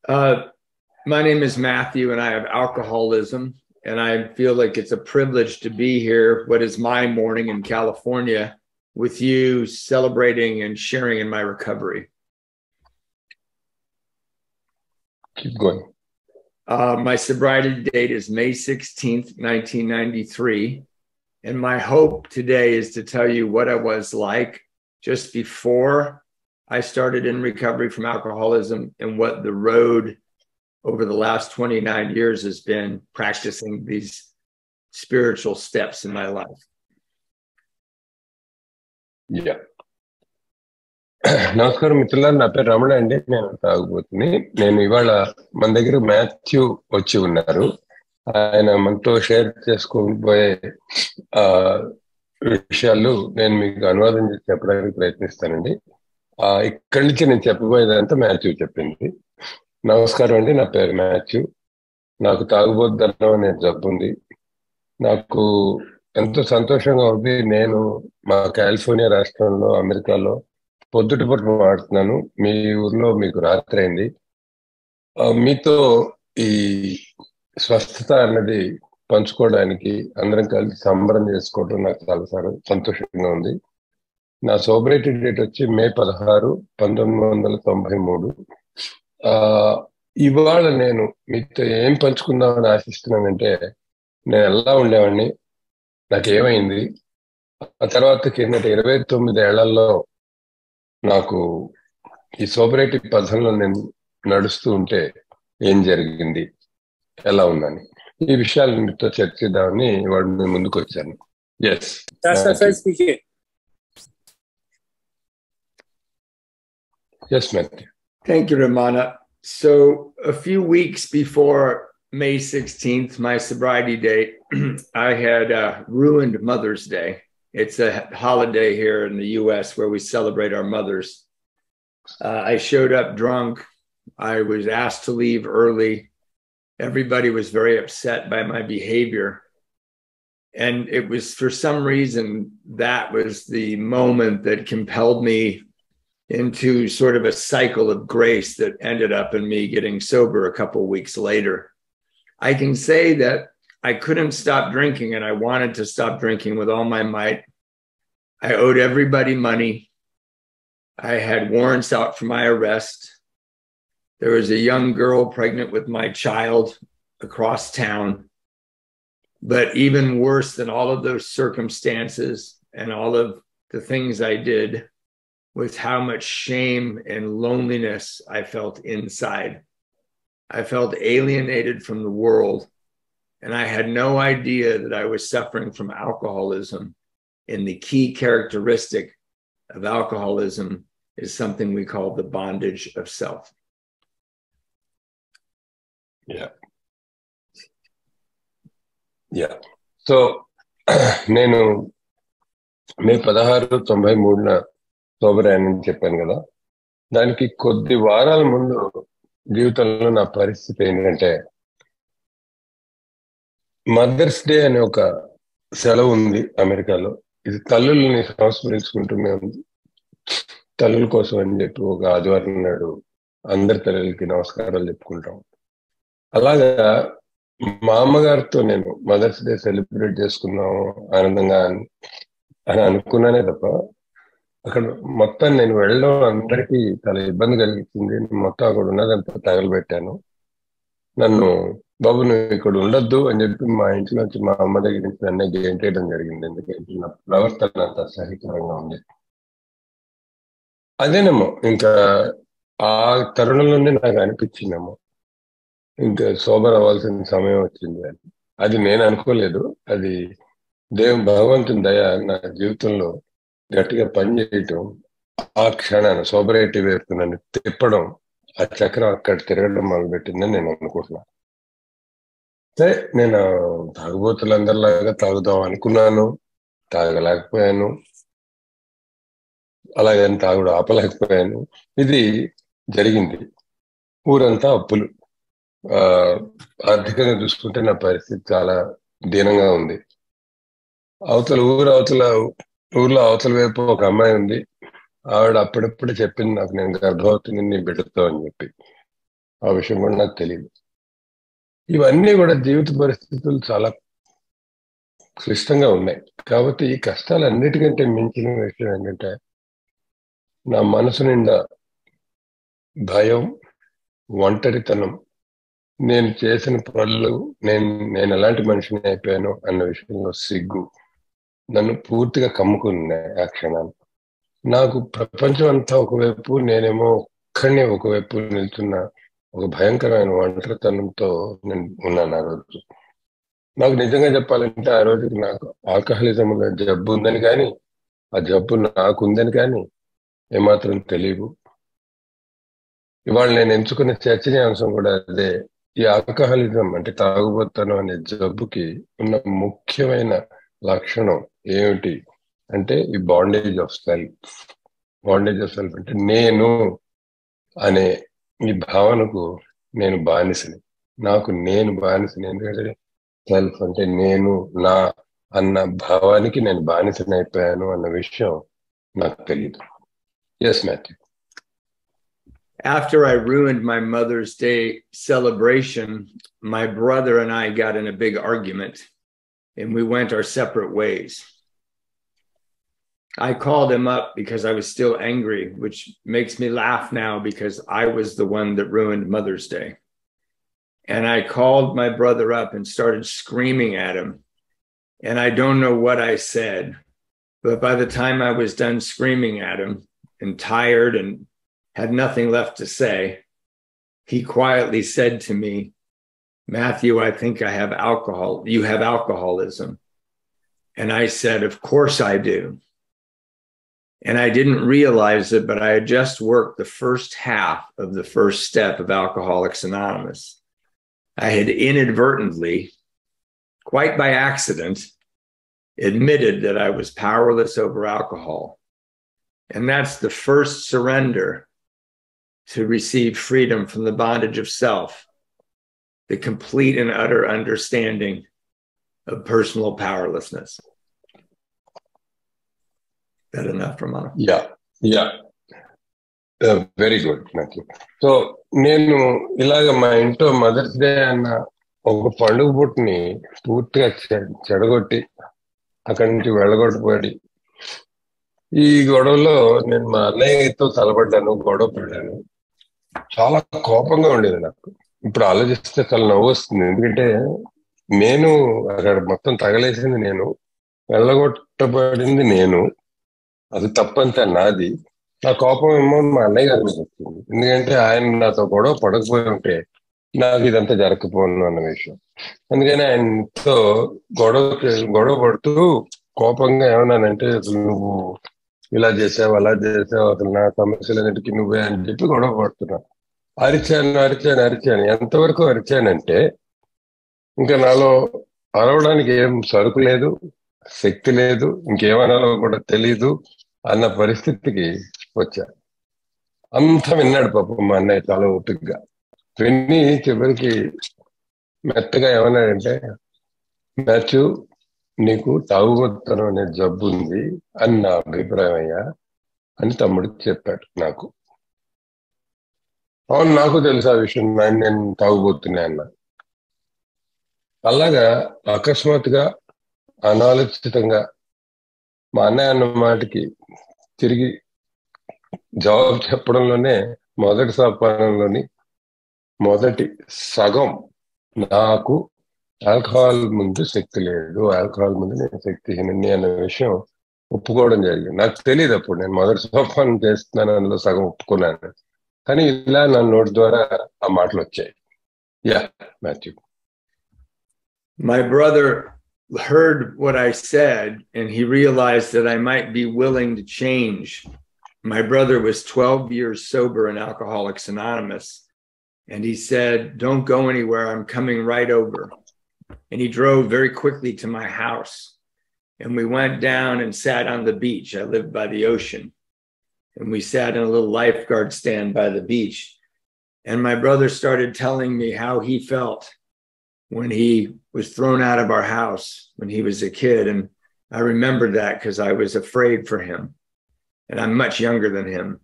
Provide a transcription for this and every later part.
Uh, my name is Matthew, and I have alcoholism. And I feel like it's a privilege to be here, what is my morning in California, with you, celebrating and sharing in my recovery. Keep going. My sobriety date is May 16th, 1993. And my hope today is to tell you what I was like just before I started in recovery from alcoholism and what the road over the last 29 years has been practicing these spiritual steps in my life. Yeah. నమస్కారం మిత్రులారా, నా పేరు రమణ అండి. నేను తాగుబోతుని. నేను ఇవాళ మన దగ్గర మాథ్యూ వచ్చి ఉన్నారు. ఆయన మనతో షేర్ చేసుకోబోయే విషయాలు నేను మీకు అనువాదం చేసి చెప్పడానికి ప్రయత్నిస్తానండి. ఇక్కడి నుంచి నేను చెప్పబోయేదంతా మాథ్యూ చెప్పింది. నమస్కారం అండి, నా పేరు మాథ్యూ. నాకు తాగుబోతుదనం అనే జబ్బు ఉంది. నాకు ఎంతో సంతోషంగా ఉంది. నేను మా కాలిఫోర్నియా రాష్ట్రంలో అమెరికాలో పొద్దుటపూట మాట్లాడుతున్నాను. మీ ఊర్లో మీకు రాత్రి అయింది. మీతో ఈ స్వస్థత అన్నది పంచుకోవడానికి, అందరం కలిసి సంబరం చేసుకోవడం నాకు చాలా సంతోషంగా ఉంది. నా సోబరేటీ డేట్ వచ్చి మే 16, 1993. ఇవాళ నేను మీతో ఏం పంచుకుందామని ఆశిస్తున్నానంటే, నేను ఎలా ఉండేవాడిని, నాకేమైంది, ఆ తర్వాత కిందట 29 ఏళ్లలో నాకు ఈ సోబరేటీ పథంలో నేను నడుస్తూ ఉంటే ఏం జరిగింది, ఎలా ఉందని, ఈ విషయాలు మీతో చర్చిద్దామని వాడు మీ ముందుకు వచ్చాను. Yes yes Matthew. Thank you, Ramana. So a few weeks before May 16th, my sobriety date, I had ruined Mother's Day. It's a holiday here in the U.S. where we celebrate our mothers. I showed up drunk. I was asked to leave early. Everybody was very upset by my behavior. And it was, for some reason, that was the moment that compelled me into sort of a cycle of grace that ended up in me getting sober a couple of weeks later. I can say that I couldn't stop drinking, and I wanted to stop drinking with all my might. I owed everybody money. I had warrants out for my arrest. There was a young girl pregnant with my child across town. But even worse than all of those circumstances and all of the things I did was how much shame and loneliness I felt inside. I felt alienated from the world, and I had no idea that I was suffering from alcoholism. And the key characteristic of alcoholism is something we call the bondage of self. Yeah. Yeah. So, నేను మే 16, 93 sober అయ్యానని చెప్పాను కదా. దానికి కొద్ది వారాల ముందు జీవితంలో నా పరిస్థితి ఏంటంటే, మదర్స్ డే అనే ఒక సెలవు ఉంది అమెరికాలో. ఇది తల్లుల్ని సంస్మరించుకుంటూనే ఉంది. తల్లుల కోసం అని చెప్పి ఒక ఆదివారం నాడు అందరి తల్లులకి నమస్కారాలు చెప్పుకుంటాం. అలాగా మా అమ్మగారితో నేను మదర్స్ డే సెలబ్రేట్ చేసుకున్నాము ఆనందంగా అని అనుకున్నానే తప్ప, అక్కడ మొత్తం నేను వెళ్ళడం అందరికీ చాలా ఇబ్బంది కలిగించింది. మొత్తం అక్కడ ఉన్నదంతా తగలబెట్టాను. నన్ను, బాబు నువ్వు ఇక్కడ ఉండొద్దు అని చెప్పి మా ఇంట్లోంచి, మా అమ్మ దగ్గర నుంచి నన్నే గేంటేయడం జరిగింది. ఎందుకంటే నా ప్రవర్తన అంత అసహ్యకరంగా ఉంది. అదేనేమో ఇంకా ఆ తరుణంలోనే నాకు అనిపించిందేమో ఇంకా సోబర్ అవ్వాల్సిన సమయం వచ్చింది అని. అది నేను అనుకోలేదు. అది భగవంతుని దయ నా జీవితంలో గట్టిగా పనిచేయటం, ఆ క్షణాన్ని సోబరేటి వైపు నన్ను తిప్పడం, ఆ చక్రం అక్కడ తిరగడం మొదలుపెట్టిందని నేను అనుకుంటున్నాను. సరే, నేను తాగుబోతులందరిలాగా తాగుదాం అనుకున్నాను, తాగలేకపోయాను. అలాగని తాగుడు ఆపలేకపోయాను. ఇది జరిగింది. ఊరంతా అప్పులు. ఆర్థికంగా చూసుకుంటే నా పరిస్థితి చాలా దీనంగా ఉంది. ఊర్లో అవతల వైపు ఒక అమ్మాయి ఉంది. ఆవిడ అప్పుడప్పుడు చెప్పింది నాకు, నేను గర్భవతిని నీ బిడ్డతో అని చెప్పి. ఆ విషయం కూడా నాకు తెలియదు. ఇవన్నీ కూడా జీవిత పరిస్థితులు చాలా క్లిష్టంగా ఉన్నాయి. కాబట్టి ఈ కష్టాలన్నిటికంటే మించిన విషయం ఏంటంటే, నా మనసు నిండా భయం, ఒంటరితనం, నేను చేసిన పనులు, నేను ఎలాంటి మనిషిని అయిపోయాను అన్న విషయంలో సిగ్గు నన్ను పూర్తిగా కమ్ముకున్నాయి ఆ క్షణాన్ని. నాకు ప్రపంచం అంతా ఒకవైపు, నేనేమో ఒక్కడినే ఒకవైపు నిల్చున్న ఒక భయంకరమైన ఒంటరితనంతో నేను ఉన్నాను ఆ రోజు. నాకు నిజంగా చెప్పాలంటే ఆ రోజుకి నాకు ఆల్కహాలిజం జబ్బు ఉందని కానీ, ఆ జబ్బు నాకుందని కానీ ఏమాత్రం తెలియదు. ఇవాళ నేను ఎంచుకున్న చర్చనీయాంశం కూడా అదే. ఈ ఆల్కహాలిజం అంటే తాగుబోతనం అనే జబ్బుకి ఉన్న ముఖ్యమైన లక్షణం ఏమిటి అంటే ఈ bondage of self. Bondage of self అంటే నేను అనే ఈ భావనకు నేను బానిసని. నేను బానిసని. ఎందుకంటే సెల్ఫ్ అంటే నేను, నా అన్న భావానికి నేను బానిసని అయిపోయాను అన్న విషయం నాకు తెలియదు. Yes Matthew. After I ruined my Mother's Day celebration, my brother and I got in a big argument and we went our separate ways. I called him up because I was still angry, which makes me laugh now because I was the one that ruined Mother's Day. And I called my brother up and started screaming at him. And I don't know what I said, but by the time I was done screaming at him and tired and had nothing left to say, he quietly said to me, "Matthew, I think I have alcohol. You have alcoholism." And I said, "Of course I do." And I didn't realize it, but I had just worked the first half of the first step of Alcoholics Anonymous. I had inadvertently, quite by accident, admitted that I was powerless over alcohol. And that's the first surrender to receive freedom from the bondage of self, the complete and utter understanding of personal powerlessness. Is that enough, Ramana? Yeah. Very good Matthew. So నేను ఇలాగ మా ఇంట్లో mothers day అన్న ఒక పండుగ పుట్టుని పూర్తిగా చెడగొట్టి అక్కడి నుంచి వెళ్ళగొట్టబడి ఈ గొడవలో నేను మా అన్నయ్యతో తలపడ్డాను, గొడవ పడ్డాను. చాలా కోపంగా ఉండేది నాకు. ఇప్పుడు ఆలోచిస్తే చాలా నవ్వు వస్తుంది. ఎందుకంటే నేను అక్కడ మొత్తం తగలేసింది నేను, వెళ్ళగొట్టబడింది నేను, అది తప్పంతా నాది. నా కోపం ఏమో మా అన్నయ్య గారి మీద వచ్చింది. ఎందుకంటే ఆయన నాతో గొడవ పడకపోయి ఉంటే నాకు ఇదంతా జరగకపోను అన్న విషయం. అందుకని ఆయనతో గొడవ పడుతూ కోపంగా ఏమన్నానంటే, అసలు నువ్వు ఇలా చేసావు, అలా చేసావు, అసలు నా సమస్యలన్నిటికీ నువ్వే అని చెప్పి గొడవ పడుతున్నా. అరిచాను. ఎంతవరకు అరిచానంటే ఇంకా నాలో అరవడానికి ఏం సరుకు లేదు, శక్తి లేదు, ఇంకేమనాలో కూడా తెలీదు అన్న పరిస్థితికి వచ్చా. అంతా విన్నాడు పాపం మా అన్నయ్య చాలా ఓపికగా. విని చివరికి మెత్తగా ఏమన్నాడంటే, "మ్యాథ్యూ, నీకు తాగుబోతనం అనే జబ్బు ఉంది అని నా అభిప్రాయం అయ్యా" అని తమ్ముడికి చెప్పాడు నాకు. అవును, నాకు తెలుసు ఆ విషయం, నేను తాగుబోతున్నా అన్న. అలాగా అకస్మాత్తుగా అనాలోచితంగా మా అన్నయ్య అన్న మాటకి తిరిగి జవాబు చెప్పడంలోనే మొదటి సోపానంలోని మొదటి సగం నాకు ఆల్కహాల్ ముందు శక్తి లేదు, ఆల్కహాల్ ముందు నేను శక్తిహీనుని అన్న విషయం ఒప్పుకోవడం జరిగింది. నాకు తెలియదు అప్పుడు నేను మొదటి సోపానం చేస్తున్నాను, అందులో సగం ఒప్పుకున్నాను. కానీ ఇలా నా నోటి ద్వారా ఆ మాటలు వచ్చాయి. Yeah Matthew. My brother heard what I said and he realized that I might be willing to change. My brother was 12 years sober in Alcoholics Anonymous. And he said, "Don't go anywhere. I'm coming right over." And he drove very quickly to my house. And we went down and sat on the beach. I lived by the ocean. And we sat in a little lifeguard stand by the beach. And my brother started telling me how he felt when he was thrown out of our house when he was a kid. And I remembered that because I was afraid for him. And I'm much younger than him.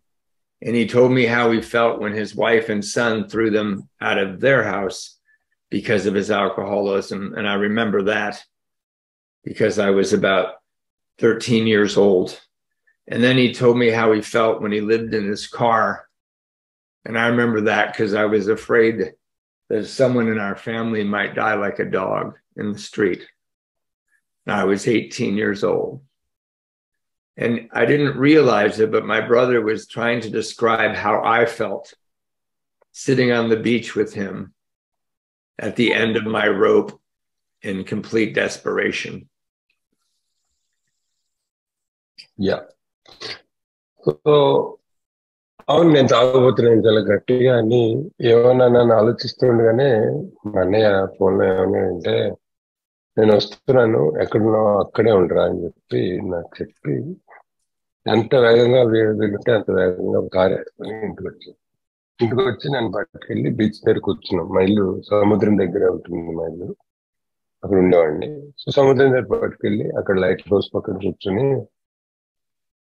And he told me how he felt when his wife and son threw them out of their house because of his alcoholism. And I remember that because I was about 13 years old. And then he told me how he felt when he lived in his car. And I remember that because I was afraid that someone in our family might die like a dog in the street. And I was 18 years old. And I didn't realize it, but my brother was trying to describe how I felt sitting on the beach with him at the end of my rope in complete desperation. Yeah. So అవును, నేను తాగబోతున్నాను చాలా గట్టిగా అని ఏమన్నా నన్ను ఆలోచిస్తుండగానే మా అన్నయ్య ఫోన్లో ఏమన్నా అంటే నేను వస్తున్నాను, ఎక్కడున్నావు అక్కడే ఉండరా అని చెప్పి నాకు చెప్పి ఎంత వేగంగా వీలుంటే అంత వేగంగా కారు వేసుకొని ఇంటికి వచ్చి నన్ను పట్టుకెళ్ళి బీచ్ దగ్గర కూర్చున్నాం. మా ఇల్లు సముద్రం దగ్గర ఉంటుంది, మా ఇల్లు అక్కడ ఉండేవాడిని. సో సముద్రం దగ్గర పట్టుకెళ్ళి అక్కడ లైట్ హౌస్ పక్కన కూర్చొని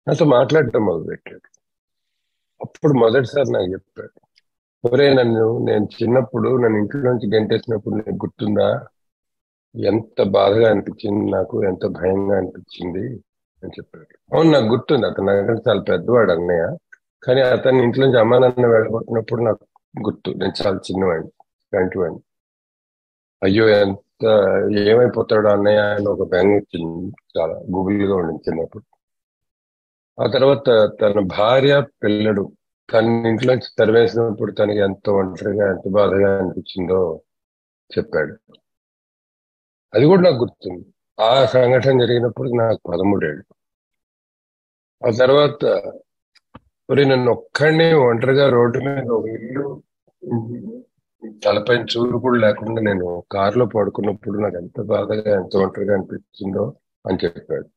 నాతో మాట్లాడటం మొదలుపెట్టాడు. అప్పుడు మొదటిసారి నాకు చెప్పాడు, ఒరే నేను చిన్నప్పుడు నన్ను ఇంట్లోంచి గంటేసినప్పుడు నీకు గుర్తుందా, ఎంత బాధగా అనిపించింది నాకు, ఎంత భయంగా అనిపించింది అని చెప్పాడు. అవును, నాకు గుర్తుంది. అతను నాకంటే చాలా పెద్దవాడు అన్నయ్య, కానీ అతన్ని ఇంట్లోంచి అమ్మా నాన్న వెళ్ళగొట్టినప్పుడు నాకు గుర్తు. నేను చాలా చిన్నవాడిని, వాడిని. అయ్యో ఎంత ఏమైపోతాడో అన్నయ్య అని ఒక బెంగ వచ్చింది, చాలా గుబులుగా ఉండింది చిన్నప్పుడు. ఆ తర్వాత తన భార్య పిల్లడు తన ఇంట్లోంచి తరివేసినప్పుడు తనకి ఎంత ఒంటరిగా ఎంత బాధగా అనిపించిందో చెప్పాడు. అది కూడా నాకు గుర్తుంది. ఆ సంఘటన జరిగినప్పుడు నాకు 13 ఏళ్ళు. ఆ తర్వాత నన్ను ఒక్కడిని ఒంటరిగా రోడ్డు మీద ఒక ఇల్లు తలపైన చూరు కూడా లేకుండా నేను కారులో పడుకున్నప్పుడు నాకు ఎంత బాధగా ఎంత ఒంటరిగా అనిపించిందో అని చెప్పాడు.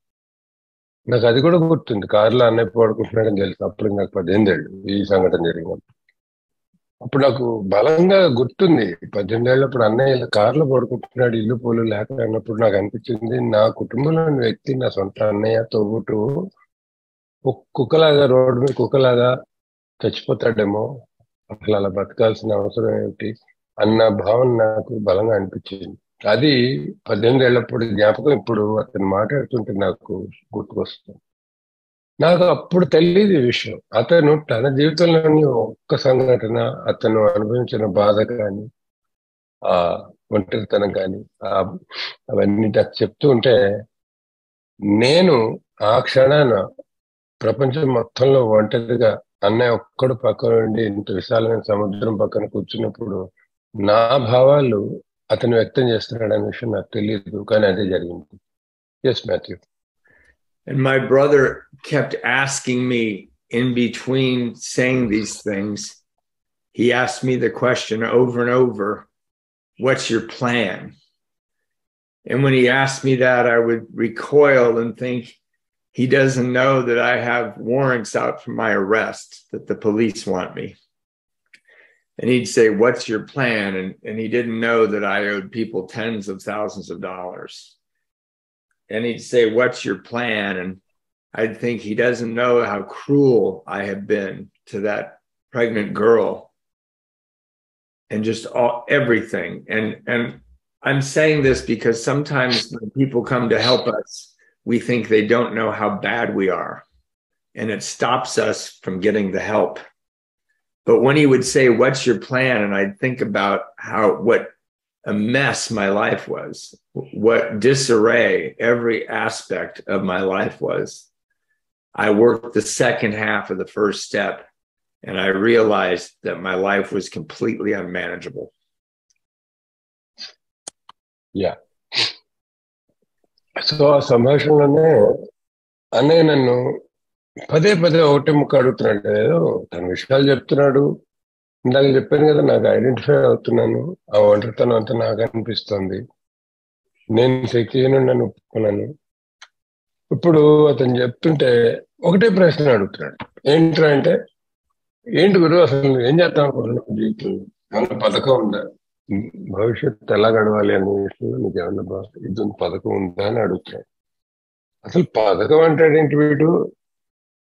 నాకు అది కూడా గుర్తుంది. కారులో అన్నయ్య పడుకుంటున్నాడని తెలుసు. అప్పుడు నాకు 18 ఏళ్ళు ఈ సంఘటన జరిగినప్పుడు. అప్పుడు నాకు బలంగా గుర్తుంది, 18 ఏళ్ళప్పుడు అన్నయ్య కారులో పడుకుంటున్నాడు ఇల్లు పోలు లేక అన్నప్పుడు నాకు అనిపించింది, నా కుటుంబంలోని వ్యక్తి నా సొంత అన్నయ్య తోబుట్టు ఒక కుక్కలాగా రోడ్డు మీద కుక్కలాగా చచ్చిపోతాడేమో, అసలు అలా బతకాల్సిన అవసరం ఏమిటి అన్న భావన నాకు బలంగా అనిపించింది. అది 18 ఏళ్ళప్పుడు జ్ఞాపకం ఇప్పుడు అతను మాట్లాడుతుంటే నాకు గుర్తుకొస్తుంది. నాకు అప్పుడు తెలియదు ఈ విషయం. అతను తన జీవితంలోని ఒక్క సంఘటన, అతను అనుభవించిన బాధ కానీ ఆ ఒంటరితనం కానీ అవన్నీ నాకు చెప్తూ ఉంటే నేను ఆ క్షణాన ప్రపంచం మొత్తంలో ఒంటరిగా అన్నయ్య ఒక్కడు పక్కన ఉండి ఇంత విశాలమైన సముద్రం పక్కన కూర్చున్నప్పుడు నా భావాలు అతను వ్యక్తం చేస్తున్నాడు అనే విషయం నాకు తెలియదు, కానీ అదే జరిగింది. Yes Matthew. And my brother kept asking me in between saying these things. He asked me the question over and over, what's your plan? And when he asked me that, I would recoil and think, he doesn't know that I have warrants out for my arrest, that the police want me. And he'd say, what's your plan? And he didn't know that I owed people tens of thousands of dollars. And he'd say, what's your plan? And I'd think he doesn't know how cruel I have been to that pregnant girl and just everything. And I'm saying this because sometimes when people come to help us, we think they don't know how bad we are, and it stops us from getting the help. But when he would say, what's your plan? And I'd think about what a mess my life was, what disarray every aspect of my life was. I worked the second half of the first step, and I realized that my life was completely unmanageable. Yeah. So ఆ సంభాషణలోనే అన్నయ్య నన్ను పదే ఒకటే ముక్క అడుగుతున్నాడు. ఏదో తన విషయాలు చెప్తున్నాడు. ఇందాక చెప్పాను కదా, నాకు ఐడెంటిఫై అవుతున్నాను. ఆ ఒంటరితనం అంతా నాకు అనిపిస్తుంది. నేను శక్తిహీనుడిని ఒప్పుకున్నాను. ఇప్పుడు అతను చెప్తుంటే ఒకటే ప్రశ్న అడుగుతున్నాడు. ఏంట్రా అంటే, ఏంటి గురు అసలు ఏం చేద్దాం అనుకుంటున్నావు జీవితంలో? ఏమన్నా పథకం ఉందా? భవిష్యత్తు ఎలా గడవాలి అనే విషయంలో నీకు ఏమన్నా ఇది పథకం ఉందా అని అడుగుతున్నాడు. అసలు పథకం అంటాడేంటి వీడు?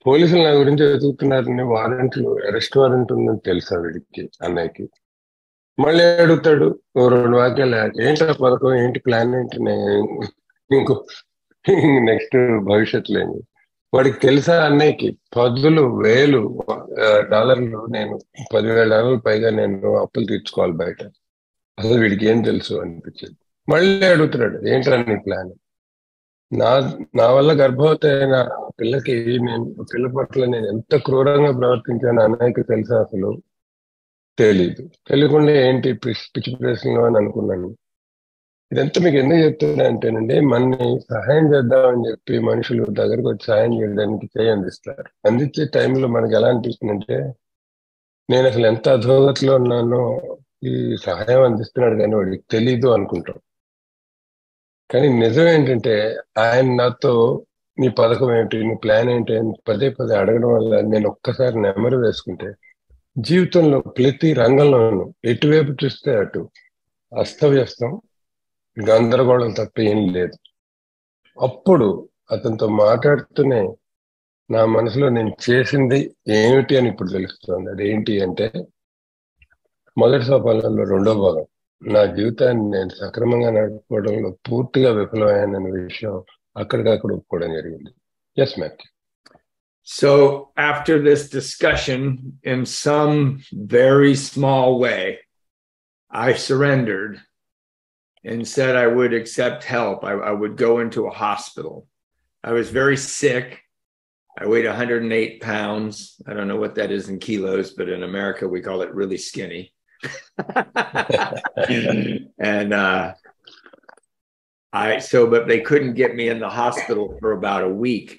పోలీసులు నా గురించి వెతుకుతున్నారని వారెంట్లు, అరెస్ట్ వారెంట్ ఉందని తెలుసా వీడికి, అన్నయ్యకి. మళ్ళీ అడుగుతాడు ఓ 2 వాక్యాలు, ఏంటి ఆ పథకం, ఏంటి ప్లాన్, ఏంటి ఇంకో నెక్స్ట్ భవిష్యత్తులో ఏంటి. వాడికి తెలుసా అన్నయ్యకి పదులు వేలు డాలర్లు, నేను $10,000 పైగా నేను అప్పులు తీర్చుకోవాలి బయట. అసలు వీడికి ఏం తెలుసు అనిపించింది. మళ్ళీ అడుగుతున్నాడు, ఏంట్రా నీ ప్లాన్. నా నా వల్ల గర్భవతి అయిన పిల్లకి, నేను పిల్ల పట్ల నేను ఎంత క్రూరంగా ప్రవర్తించాను అన్నయ్యకి తెలుసా అసలు. తెలీదు. తెలియకుండా ఏంటి పిచ్చి ప్రశ్నలు అని అనుకున్నాను. ఇదంతా మీకు ఎందుకు చెప్తున్నా అంటేనండి, మనని సహాయం చేద్దామని చెప్పి మనుషులు దగ్గరకు వచ్చి సహాయం చేయడానికి చేయి అందిస్తారు. అందించే టైంలో మనకి ఎలా అనిపిస్తుందంటే, నేను అసలు ఎంత అధోగతిలో ఉన్నానో, ఈ సహాయం అందిస్తున్నాడు కానీ వాడికి తెలీదు అనుకుంటాం. కానీ నిజం ఏంటంటే, ఆయన నాతో నీ పథకం ఏంటి, నీ ప్లాన్ ఏంటి అని పదే పదే అడగడం వల్ల నేను ఒక్కసారి నెమరు వేసుకుంటే, జీవితంలో ప్రతి రంగంలోనూ ఎటువైపు చూస్తే అటు అస్తవ్యస్తం, గందరగోళం తప్ప ఏం లేదు. అప్పుడు అతనితో మాట్లాడుతూనే నా మనసులో నేను చేసింది ఏమిటి అని ఇప్పుడు తెలుస్తుంది. అదేంటి అంటే, మొదటి సోపానంలో 2వ భాగం, నా జీవితాన్ని నేను సక్రమంగా నడుపుకోవడంలో పూర్తిగా విఫలమయ్యానన్న విషయం అక్కడికక్కడ ఒప్పుకోవడం జరిగింది. Yes ma'am. So after this discussion, in some very small way, I surrendered and said I would accept help. I would go into a hospital. I was very sick. I weighed 108 pounds. I don't know what that is in kilos, but in America we call it really skinny. And but they couldn't get me in the hospital for about a week.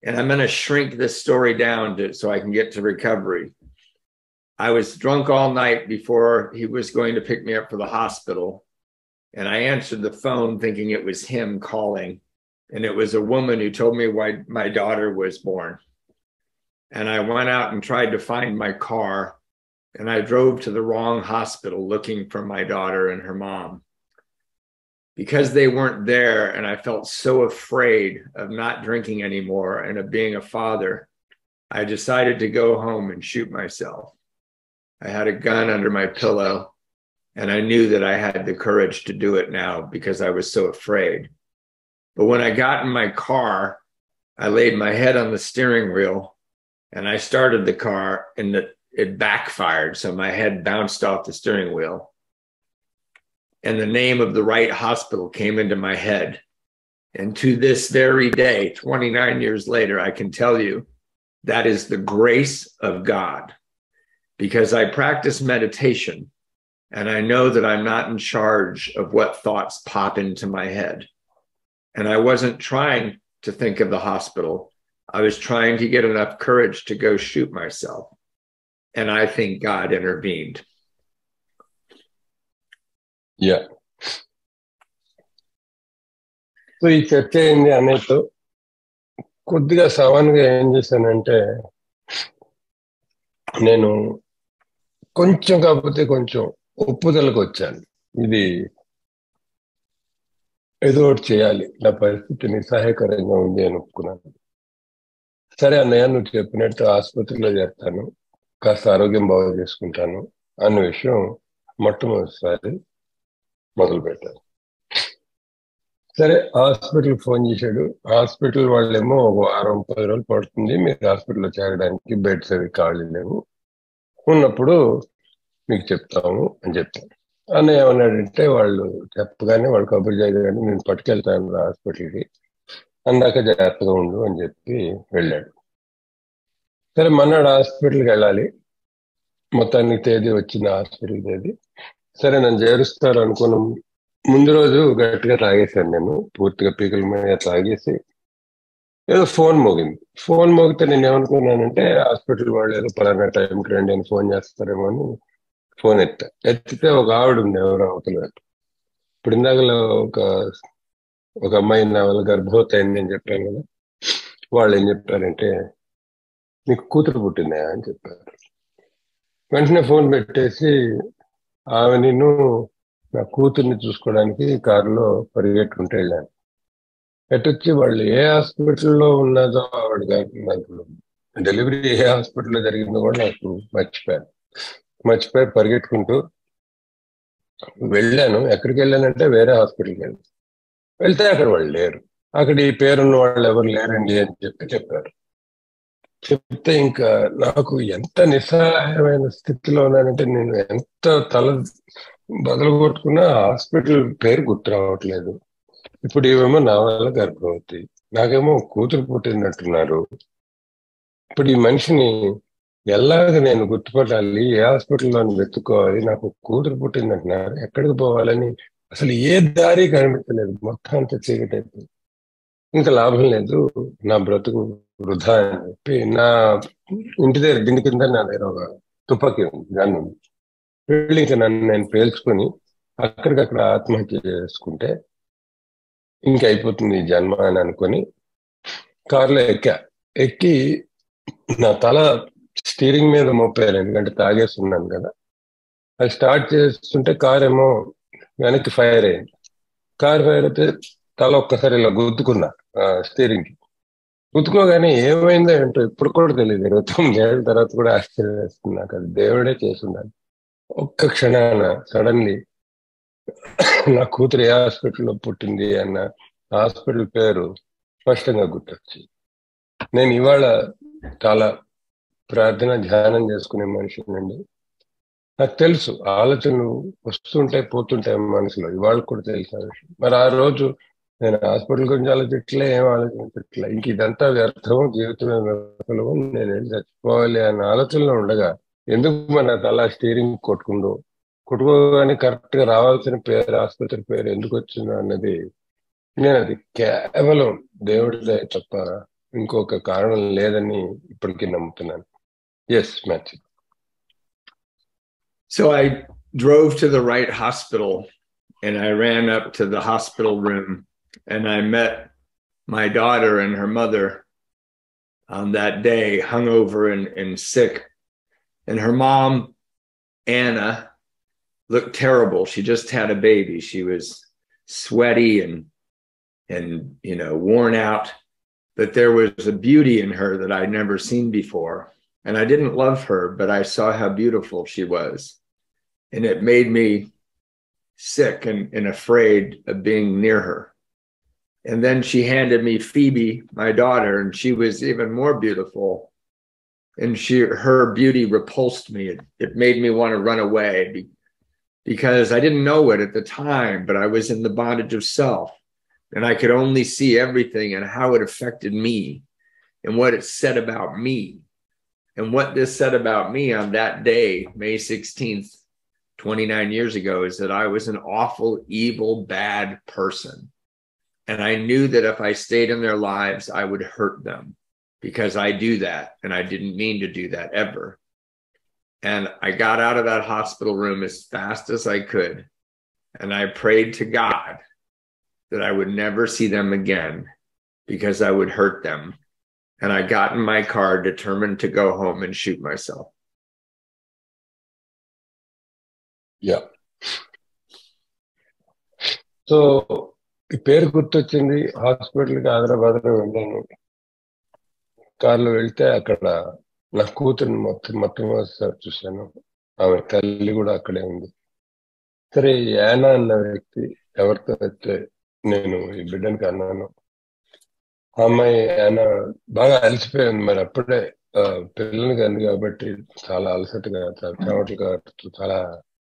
And I'm going to shrink this story down so I can get to recovery. I was drunk all night before he was going to pick me up for the hospital. And I answered the phone thinking it was him calling. And it was a woman who told me why my daughter was born. And I went out and tried to find my car. And I drove to the wrong hospital looking for my daughter and her mom. Because they weren't there, and I felt so afraid of not drinking anymore and of being a father, I decided to go home and shoot myself. I had a gun under my pillow, and I knew that I had the courage to do it now because I was so afraid. But when I got in my car, I laid my head on the steering wheel, and I started the car, and it backfired, so my head bounced off the steering wheel. And the name of the right hospital came into my head. And to this very day, 29 years later, I can tell you that is the grace of God, because I practice meditation and I know that I'm not in charge of what thoughts pop into my head. And I wasn't trying to think of the hospital. I was trying to get enough courage to go shoot myself. And I think God intervened. Yeah. So ఈ చర్చ అయింది అనేతో కొద్దిగా సవాన్గా ఏం చేశానంటే, నేను కొంచెం కాకపోతే కొంచెం ఒప్పుదలకు వచ్చాను. ఇది ఏదో ఒకటి చేయాలి, నా పరిస్థితి నిస్సహాయకరంగా ఉంది అని ఒప్పుకున్నాను. సరే అన్నయ్య, నువ్వు చెప్పినట్టు ఆసుపత్రిలో చేస్తాను, కాస్త ఆరోగ్యం బాగా చేసుకుంటాను అన్న విషయం మొట్టమొదటిసారి మొదలు పెట్టారు. సరే, హాస్పిటల్ ఫోన్ చేశాడు. హాస్పిటల్ వాళ్ళేమో ఒక 10 రోజులు పడుతుంది మీరు హాస్పిటల్లో చేరడానికి, బెడ్స్ అవి ఖాళీ లేవు, ఉన్నప్పుడు మీకు చెప్తాము అని చెప్తాను. అన్న ఏమన్నాడంటే, వాళ్ళు చెప్పగానే వాళ్ళు కబురు చేయగానే నేను పట్టుకెళ్తాను హాస్పిటల్కి, అందాక జాగ్రత్తగా ఉండు అని చెప్పి వెళ్ళాడు. సరే, మన్నాడు హాస్పిటల్కి వెళ్ళాలి. మొత్తానికి తేదీ వచ్చింది, హాస్పిటల్ తేదీ. సరే, నన్ను చేరుస్తారు అనుకున్న ముందు రోజు గట్టిగా తాగేశాను. నేను పూర్తిగా పీకల మీద తాగేసి ఏదో ఫోన్ మోగింది. ఫోన్ మోగితే నేను ఏమనుకున్నానంటే, హాస్పిటల్ వాళ్ళు ఏదో పలానా టైంకి రండి అని ఫోన్ చేస్తారేమో అని ఫోన్ ఎత్తితే ఒక ఆవిడ ఉంది, ఎవరో అవతల. ఇప్పుడు ఇందాకలో ఒక అమ్మాయి నా వల్ల గర్భవతి అయింది అని చెప్పాను కదా, వాళ్ళు ఏం చెప్పారంటే, నీకు కూతురు పుట్టిందా అని చెప్పారు. వెంటనే ఫోన్ పెట్టేసి ఆమె నిన్ను నా కూతుర్ని చూసుకోవడానికి కారులో పరిగెట్టుకుంటూ వెళ్ళాను. ఎటొచ్చి వాళ్ళు ఏ హాస్పిటల్లో ఉన్నదో ఆవిడ నాకు డెలివరీ ఏ హాస్పిటల్లో జరిగిందో కూడా నాకు మర్చిపోయి పరిగెట్టుకుంటూ వెళ్ళాను. ఎక్కడికి వెళ్ళానంటే వేరే హాస్పిటల్కి వెళ్తే అక్కడ వాళ్ళు లేరు. అక్కడ ఈ పేరున్న వాళ్ళు ఎవరు లేరండి అని చెప్పారు. చెప్తే ఇంకా నాకు ఎంత నిస్సహాయమైన స్థితిలో ఉన్నానంటే, నేను ఎంత తల బదులు కొట్టుకున్నా హాస్పిటల్ పేరు గుర్తు రావట్లేదు. ఇప్పుడు ఏమేమో నా వల్ల గర్భవతి, నాకేమో కూతురు పుట్టినట్టున్నారు. ఇప్పుడు ఈ మనిషిని ఎలాగ నేను గుర్తుపట్టాలి? ఏ హాస్పిటల్లో వెతుక్కోవాలి? నాకు కూతురు పుట్టిందంటున్నారు, ఎక్కడికి పోవాలని అసలు ఏ దారి కనిపించలేదు. మొత్తం అంతా చీకటి అయిపోయింది. ఇంకా లాభం లేదు, నా బ్రతుకు వృధా అని చెప్పి నా ఇంటి దగ్గర దీని కింద నా దగ్గర ఒక తుపాకీ ఉంది, గన్ ఉంది. వెళ్ళి ఇంకా నన్ను నేను పేల్చుకొని అక్కడికక్కడ ఆత్మహత్య చేసుకుంటే ఇంక అయిపోతుంది ఈ జన్మ అని అనుకొని కారులో ఎక్కి నా తల స్టీరింగ్ మీద మోపాను, ఎందుకంటే తాగేస్తున్నాను కదా. అది స్టార్ట్ చేస్తుంటే కార్ ఏమో వెనక్కి ఫైర్ అయింది. కార్ ఫైర్ అయితే తల ఒక్కసారి ఇలా గుద్దుకున్నా స్టీరింగ్ కి. గుద్దుకోగానే ఏమైందో ఏంటో ఇప్పుడు కూడా తెలియదు. 29 ఏళ్ళ తర్వాత కూడా ఆశ్చర్యం వేస్తుంది నాకు. అది దేవుడే చేస్తున్నాను. ఒక్క క్షణాన సడన్లీ నా కూతురు ఏ హాస్పిటల్లో పుట్టింది అన్న హాస్పిటల్ పేరు స్పష్టంగా గుర్తొచ్చి, నేను ఇవాళ చాలా ప్రార్థన ధ్యానం చేసుకునే మనిషినండి. నాకు తెలుసు ఆలోచనలు వస్తుంటాయి పోతుంటాయి మనసులో, ఇవాళ కూడా తెలుసు ఆ విషయం. మరి ఆ రోజు నేను హాస్పిటల్ గురించి ఆలోచించలే, ఏం ఆలోచించట్లే. ఇంక ఇదంతా వ్యర్థం, జీవితమే వ్యర్థం, నేను వెళ్ళి చచ్చిపోవాలి అన్న ఆలోచనలో ఉండగా ఎందుకు మన తల స్టీరింగ్ కొట్టుకోగానే కరెక్ట్ గా రావాల్సిన పేరు, ఆసుపత్రి పేరు ఎందుకు వచ్చిందో అన్నది, నేను అది కేవలం దేవుడిదే తప్ప ఇంకొక కారణం లేదని ఇప్పటికీ నమ్ముతున్నాను. Yes match. So I drove to the right hospital and I ran up to the hospital room and I met my daughter and her mother on that day, hungover and sick. And her mom, Anna, looked terrible. She just had a baby. She was sweaty and worn out, but there was a beauty in her that I'd never seen before. And I didn't love her, but I saw how beautiful she was. And it made me sick and afraid of being near her. And then she handed me Phoebe, my daughter, and she was even more beautiful. And her beauty repulsed me. It made me want to run away because I didn't know it at the time, but I was in the bondage of self. And I could only see everything and how it affected me and what it said about me. And what this said about me on that day, May 16th, 29 years ago, is that I was an awful, evil, bad person. And I knew that if I stayed in their lives, I would hurt them because I do that. And I didn't mean to do that ever. And I got out of that hospital room as fast as I could. And I prayed to God that I would never see them again because I would hurt them. And I got in my car determined to go home and shoot myself. Yeah. So ఈ పేరు గుర్తొచ్చింది. హాస్పిటల్కి హైదరాబాద్లో వెళ్ళాను. కార్లో వెళ్తే అక్కడ నా కూతురుని మొట్టమొదటిసారి చూశాను. ఆమె తల్లి కూడా అక్కడే ఉంది. సరే, యానా అన్న వ్యక్తి ఎవరితో అయితే నేను ఈ బిడ్డనికి అన్నాను, ఆ అమ్మాయి యానా బాగా అలసిపోయింది. మరి అప్పుడే పిల్లలకి అంది కాబట్టి చాలా అలసటగా, చెమటలుగా, చాలా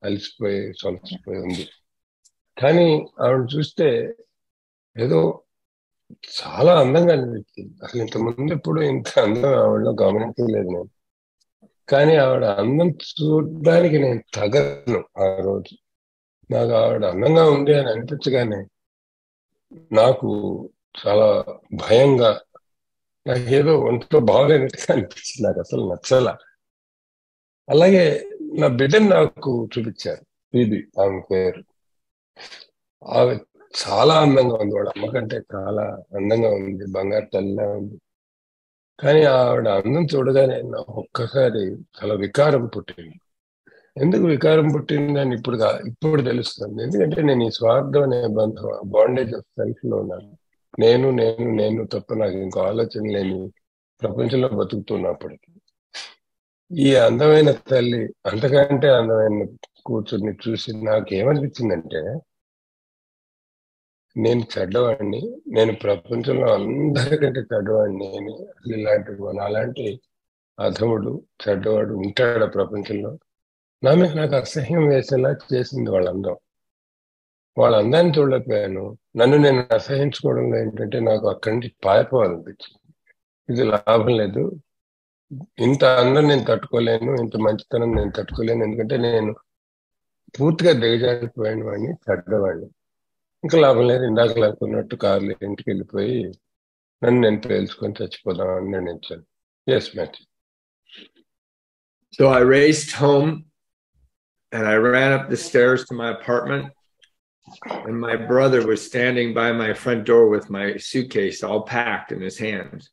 అలసిపోయి ఉంది. కానీ ఆవిడ చూస్తే ఏదో చాలా అందంగా అనిపించింది. అసలు ఇంతకుముందు ఎప్పుడు ఇంత అందం ఆవిడలో గమనించలేదు నేను. కానీ ఆవిడ అందం చూడడానికి నేను తగను. ఆ రోజు నాకు ఆవిడ అందంగా ఉంది అని అనిపించగానే నాకు చాలా భయంగా, నాకేదో ఒంట్లో బాగలేనట్టుగా అనిపించింది. నాకు అసలు నచ్చలా. అలాగే నా బిడ్డను నాకు చూపించారు, ఇది ఆమె పేరు. ఆమె చాలా అందంగా ఉంది, వాడు అమ్మ కంటే చాలా అందంగా ఉంది, బంగారు తల్లిలా ఉంది. కానీ ఆవిడ అందం చూడగానే నాకు ఒక్కసారి చాలా వికారం పుట్టింది. ఎందుకు వికారం పుట్టింది అని ఇప్పుడు తెలుస్తుంది. ఎందుకంటే నేను ఈ స్వార్థం అనే బాండేజ్ ఆఫ్ సెల్ఫ్ లో ఉన్నాను. నేను తప్ప నాకు ఇంకో ఆలోచన లేని ప్రపంచంలో బతుకుతున్నప్పటికీ ఈ అందమైన తల్లి అంతకంటే అందమైన కూతుర్ని చూసి నాకేమనిపించిందంటే నేను చెడ్డవాడిని, నేను ప్రపంచంలో అందరికంటే చెడ్డవాడిని, నేను అసలు ఇలాంటి అలాంటి అధముడు చెడ్డవాడు ఉంటాడు ప్రపంచంలో. నా మీద నాకు అసహ్యం వేసేలా చేసింది వాళ్ళందరం. వాళ్ళందరినీ చూడలేకపోయాను. నన్ను నేను అసహించుకోవడంలో ఏంటంటే నాకు అక్కడి నుంచి పారిపోవాలనిపించింది. ఇది లాభం లేదు, ఇంత అందం నేను తట్టుకోలేను, ఇంత మంచితనం నేను తట్టుకోలేను, ఎందుకంటే నేను పూర్తిగా దిగజారిపోయిన వాడిని, చెడ్డవాడిని. ఇంకా లాభం లేదు, ఇందాక అనుకున్నట్టు కార్లో ఇంటికి వెళ్ళిపోయి నన్ను నేను పేల్చుకొని చచ్చిపోదామని నిర్ణయించాను. Yes match. So I raced home and I ran up the stairs to my apartment, and my brother was standing by my front door with my suitcase all packed in his hands.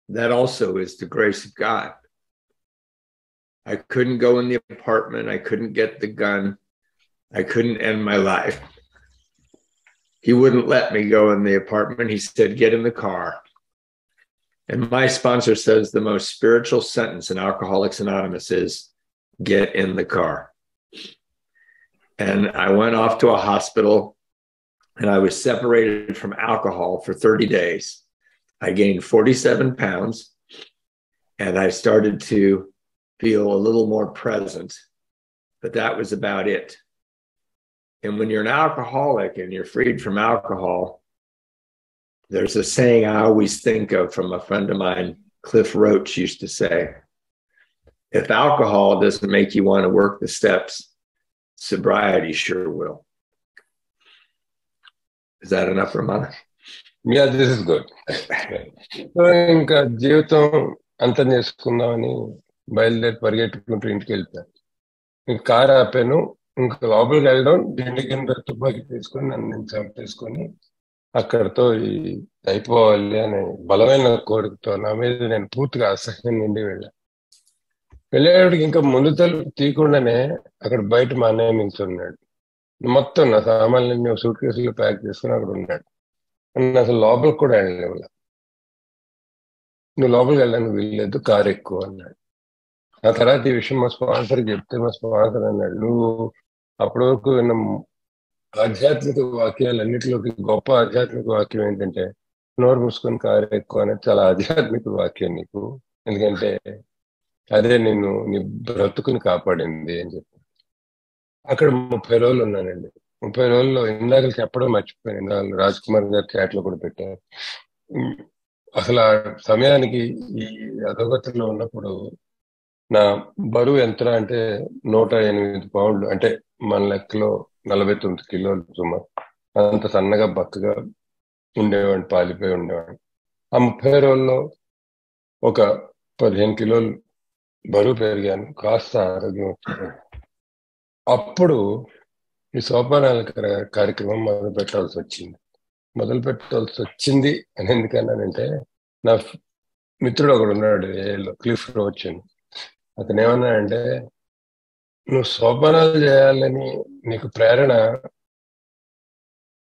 That also is the grace of God. I couldn't go in the apartment. I couldn't get the gun. I couldn't end my life. He wouldn't let me go in the apartment. He said, get in the car. And my sponsor says the most spiritual sentence in Alcoholics Anonymous is, get in the car. And I went off to a hospital and I was separated from alcohol for 30 days. I gained 47 pounds and I started to feel a little more present, but that was about it. And when you're an alcoholic and you're freed from alcohol, there's a saying I always think of from a friend of mine, Cliff Roach used to say, if alcohol doesn't make you want to work the steps, sobriety sure will. Is that enough, Ramana? Yeah, this is good. So ఇంకా జీవితం అంతం చేసుకుందామని బయలుదేరి పరిగెట్టుకుంటూ ఇంటికి వెళ్ళిపోయాను. ఇంకా car ఆపాను, ఇంకా లోపలికి వెళ్ళడం, దిండి కింద తుపాకి తీసుకొని నన్ను నేను చంపేసుకొని అక్కడితో అయిపోవాలి అనే బలమైన కోరికతో నా మీద నేను పూర్తిగా అసహ్యం నిండి వెళ్ళాను. వెళ్ళేటికి ఇంకా ముందు తలుపు తీయకుండానే అక్కడ బయట మా అన్నయ్య నిల్చున్నాడు. మొత్తం నా సామాన్లన్నీ సూట్ కేసులు ప్యాక్ చేసుకుని అక్కడ ఉన్నాడు. అసలు లోపలికి కూడా వెళ్ళలేవు. నువ్వు లోపలికి వెళ్ళడానికి వీల్లేదు, కారు ఎక్కువ అన్నాడు. ఆ తర్వాత ఈ విషయం మా స్పాన్సర్ చెప్తే మా స్పాన్సర్ అన్నాడు, నువ్వు అప్పటి వరకు విన్న ఆధ్యాత్మిక వాక్యాలన్నిటిలోకి గొప్ప ఆధ్యాత్మిక వాక్యం ఏంటంటే నోరు మూసుకొని కారు ఎక్కువ అనేది చాలా ఆధ్యాత్మిక వాక్యం నీకు, ఎందుకంటే అదే నిన్ను నీ బ్రతుకుని కాపాడింది అని చెప్పి. అక్కడ 30 రోజులు ఉన్నానండి. 30 రోజుల్లో ఇందాక చెప్పడం మర్చిపోయాను, రాజ్ కుమార్ గారు చాట్లో కూడా పెట్టారు. అసలు ఆ సమయానికి ఈ అధోగతిలో ఉన్నప్పుడు నా బరువు ఎంత అంటే 108 పౌండ్లు, అంటే మన లెక్కలో 49 కిలోలు సుమారు. అంత సన్నగా బక్కగా ఉండేవాడిని, పాలిపోయి ఉండేవాడిని. ఆ 30 రోజుల్లో ఒక 15 కిలోలు బరువు పెరిగాను, కాస్త ఆరోగ్యం వచ్చింది. అప్పుడు ఈ సోపానాల కార్యక్రమం మొదలు పెట్టాల్సి వచ్చింది అని ఎందుకన్నానంటే, నా మిత్రుడు ఒకడు ఉన్నాడు క్లిఫ్ రోచ్ అని. అతను ఏమన్నాడంటే, నువ్వు సోపానాలు చేయాలని నీకు ప్రేరణ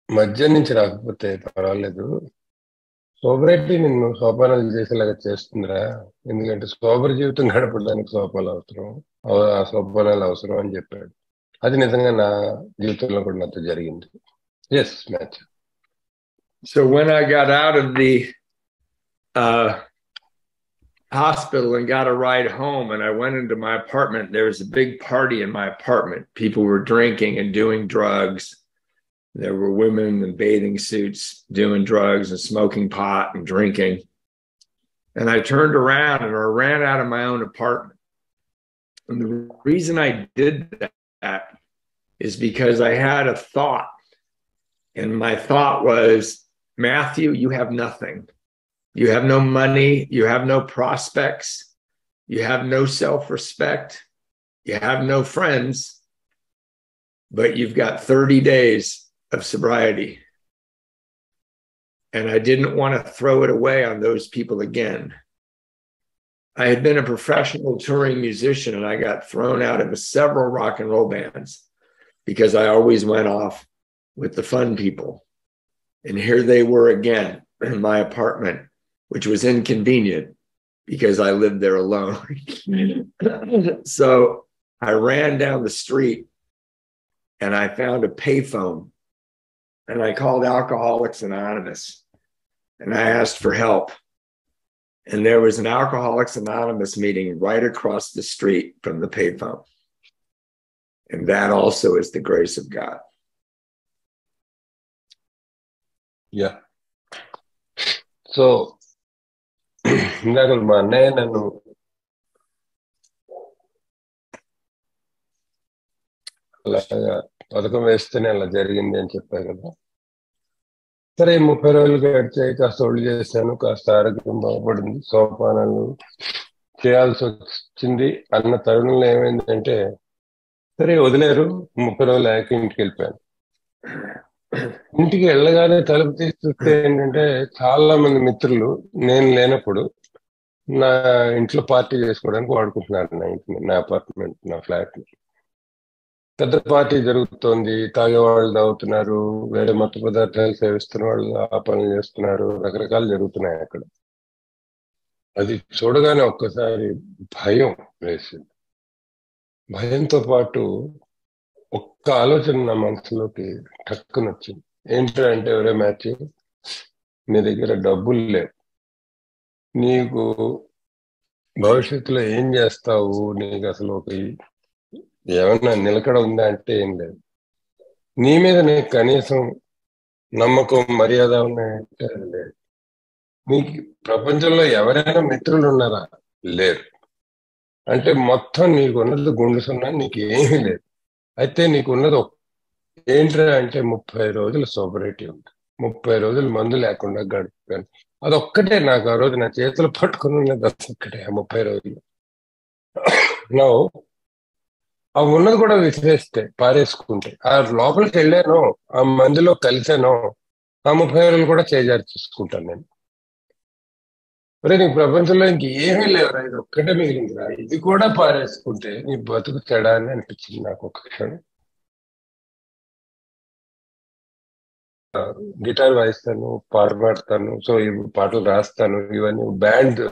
మధ్య నుంచి రాకపోతే పర్వాలేదు, సోబరైటీ నిన్ను సోపానాలు చేసేలాగా చేస్తుందిరా, ఎందుకంటే సోబర్ జీవితం గడపడానికి సోపానాలు అవసరం, ఆ సోపానాలు అవసరం అని చెప్పాడు. అది నిజంగా నా జీవితంలో కూడా నాతో జరిగింది. Yes match. So when I got out of the hospital and got a ride home and I went into my apartment, there was a big party in my apartment. People were drinking and doing drugs. There were women in bathing suits doing drugs and smoking pot and drinking. And I turned around and I ran out of my own apartment. And the reason I did that is because I had a thought. And my thought was, Matthew, you have nothing. You have no money. You have no prospects. You have no self-respect. You have no friends. But you've got 30 days of sobriety. And I didn't want to throw it away on those people again. I had been a professional touring musician and I got thrown out of several rock and roll bands because I always went off with the fun people. And here they were again in my apartment, which was inconvenient because I lived there alone. So I ran down the street and I found a payphone and I called Alcoholics Anonymous and I asked for help. And there was an Alcoholics Anonymous meeting right across the street from the payphone. And that also is the grace of God. Yeah. So, ఇందాక మా అన్నయ్య నన్ను అలాగా పథకం వేస్తేనే అలా జరిగింది అని చెప్పారు కదా. సరే 30 రోజులు గడిచాయి, కాస్త ఒళ్ళు చేశాను, కాస్త ఆరోగ్యం బాగుపడింది, సోపానాలు చేయాల్సి వచ్చింది అన్న తరుణంలో ఏమైందంటే సరే వదిలేరు. 30 రోజులు అయ్యాక ఇంటికి వెళ్ళిపోయాను. ఇంటికి వెళ్ళగానే తలుపు తీసి చూస్తే ఏంటంటే చాలా మంది మిత్రులు నేను లేనప్పుడు నా ఇంట్లో పార్టీ చేసుకోవడానికి వాడుకుంటున్నారు నా ఇంటిని, నా అపార్ట్మెంట్, నా ఫ్లాట్ ని. పెద్ద పార్టీ జరుగుతోంది, తాగేవాళ్ళు తాగుతున్నారు, వేరే మత్తు పదార్థాలు సేవిస్తున్న వాళ్ళు ఆ పనులు చేస్తున్నారు, రకరకాలు జరుగుతున్నాయి అక్కడ. అది చూడగానే ఒక్కసారి భయం వేసింది. భయంతో పాటు ఒక్క ఆలోచన నా మనసులోకి టక్కున వచ్చింది. ఏంటంటే ఎవరే మ్యాచ్, నీ దగ్గర డబ్బులు లేవు, నీకు భవిష్యత్తులో ఏం చేస్తావు, నీకు అసలు ఒక ఏమన్నా నిలకడ ఉందా అంటే ఏం లేదు, నీ మీద నీకు కనీసం నమ్మకం మర్యాద ఉన్నాయంటే లేదు, నీకు ప్రపంచంలో ఎవరైనా మిత్రులు ఉన్నారా, లేరు. అంటే మొత్తం నీకున్నది గుండె సున్నా, నీకు ఏమీ లేదు. అయితే నీకున్నది ఏంట్రా అంటే 30 రోజులు సోబరేటీ ఉంది, 30 రోజులు మందు లేకుండా గడిపాను. అదొక్కటే నాకు ఆ రోజు నా చేతులు పట్టుకుని ఉన్నది, అదొక్కటే ఆ 30 రోజులు. నా ఆ ఉన్నది కూడా విసిరేస్తే పారేసుకుంటే, ఆ లోపలికి వెళ్ళానో ఆ మందులో కలిసానో ఆ 30 రోజులు కూడా చేజారి చూసుకుంటాను నేను. మరి నీ ప్రపంచంలో ఇంకేమీ లేవురా, ఇది ఒక్కటే మిగిలిందిరా, ఇది కూడా పారేసుకుంటే నీ బతుకు చెడా అని అనిపించింది నాకు ఒక క్షణం. గిటార్ వాయిస్తాను, పాట పాడతాను, సో ఈ పాటలు రాస్తాను, ఇవన్నీ బ్యాండ్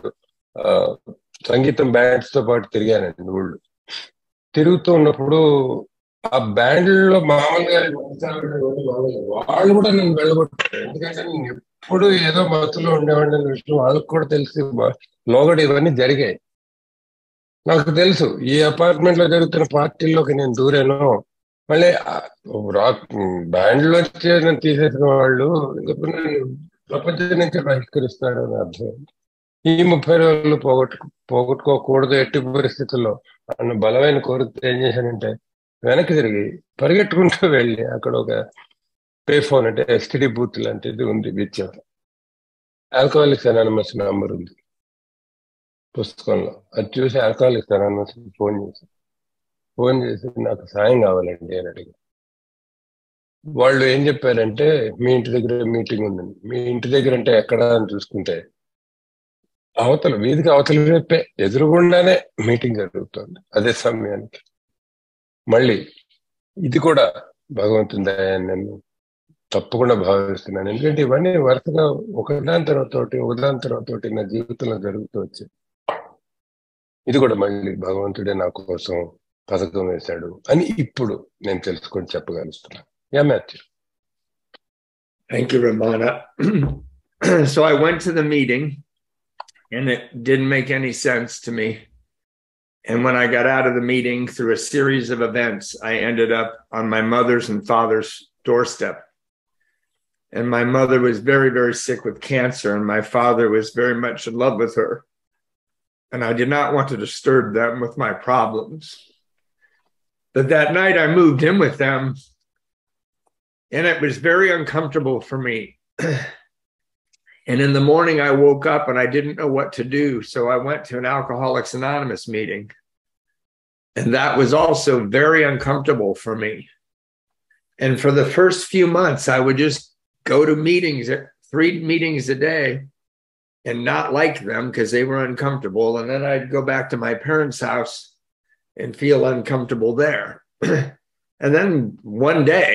సంగీతం బ్యాండ్స్ తో పాటు తిరిగానండి ఊళ్ళు. తిరుగుతూ ఉన్నప్పుడు ఆ బ్యాండ్లో మామూలుగా వాళ్ళు కూడా నేను వెళ్ళగొట్టాను. ఎందుకంటే నేను ఎప్పుడు ఏదో మత్తులో ఉండేవాడిని విషయం వాళ్ళకి కూడా తెలిసి లోగడ ఇవన్నీ జరిగాయి. నాకు తెలుసు ఈ అపార్ట్మెంట్ లో జరుగుతున్న పార్టీల్లోకి నేను దూరాను, మళ్ళీ రాక్ బ్యాండ్ లో నన్ను తీసేసిన వాళ్ళు ప్రపంచం నుంచి బహిష్కరిస్తారు అని అర్థం. ఈ 30 రోజులు పోగొట్టుకోకూడదు ఎట్టి పరిస్థితుల్లో అన్న బలమైన కోరిక ఏం చేశానంటే వెనక్కి తిరిగి పరిగెట్టుకుంటూ వెళ్ళి అక్కడ ఒక పే ఫోన్ అంటే ఎస్టీడీ బూత్ లాంటిది ఉంది బీచ్. ఆల్కహాలిక్స్ అనానిమస్ నంబర్ ఉంది పుస్తకంలో. అది చూసి ఆల్కహాలిక్స్ అనానిమస్ ఫోన్ చేసి నాకు సాయం కావాలండి అని అడిగి, వాళ్ళు ఏం చెప్పారంటే మీ ఇంటి దగ్గర మీటింగ్ ఉందండి. మీ ఇంటి దగ్గర అంటే ఎక్కడ అని చూసుకుంటే అవతల వీధికి అవతల వైపే ఎదురుగుండానే మీటింగ్ జరుగుతుంది అదే సమయానికి. మళ్ళీ ఇది కూడా భగవంతుని దయ నేను తప్పకుండా భావిస్తున్నాను. ఎందుకంటే ఇవన్నీ వరుసగా ఒకదాని తర్వాత ఒకటి నా జీవితంలో జరుగుతూ వచ్చాయి. ఇది కూడా మళ్ళీ భగవంతుడే నా కోసం పథకం వేశాడు అని ఇప్పుడు నేను తెలుసుకొని చెప్పగలుగుతున్నాను. Yeah Matthew. Thank you, Ramana. So I went to the meeting and it didn't make any sense to me. And when I got out of the meeting through a series of events, I ended up on my mother's and father's doorstep. And my mother was very, very sick with cancer, and my father was very much in love with her. And I did not want to disturb them with my problems. But that night I moved in with them, and it was very uncomfortable for me. And in the morning I woke up and I didn't know what to do. So I went to an Alcoholics Anonymous meeting. And that was also very uncomfortable for me. And for the first few months, I would just go to meetings, 3 meetings a day, and not like them because they were uncomfortable. And then I'd go back to my parents' house and feel uncomfortable there. And then one day,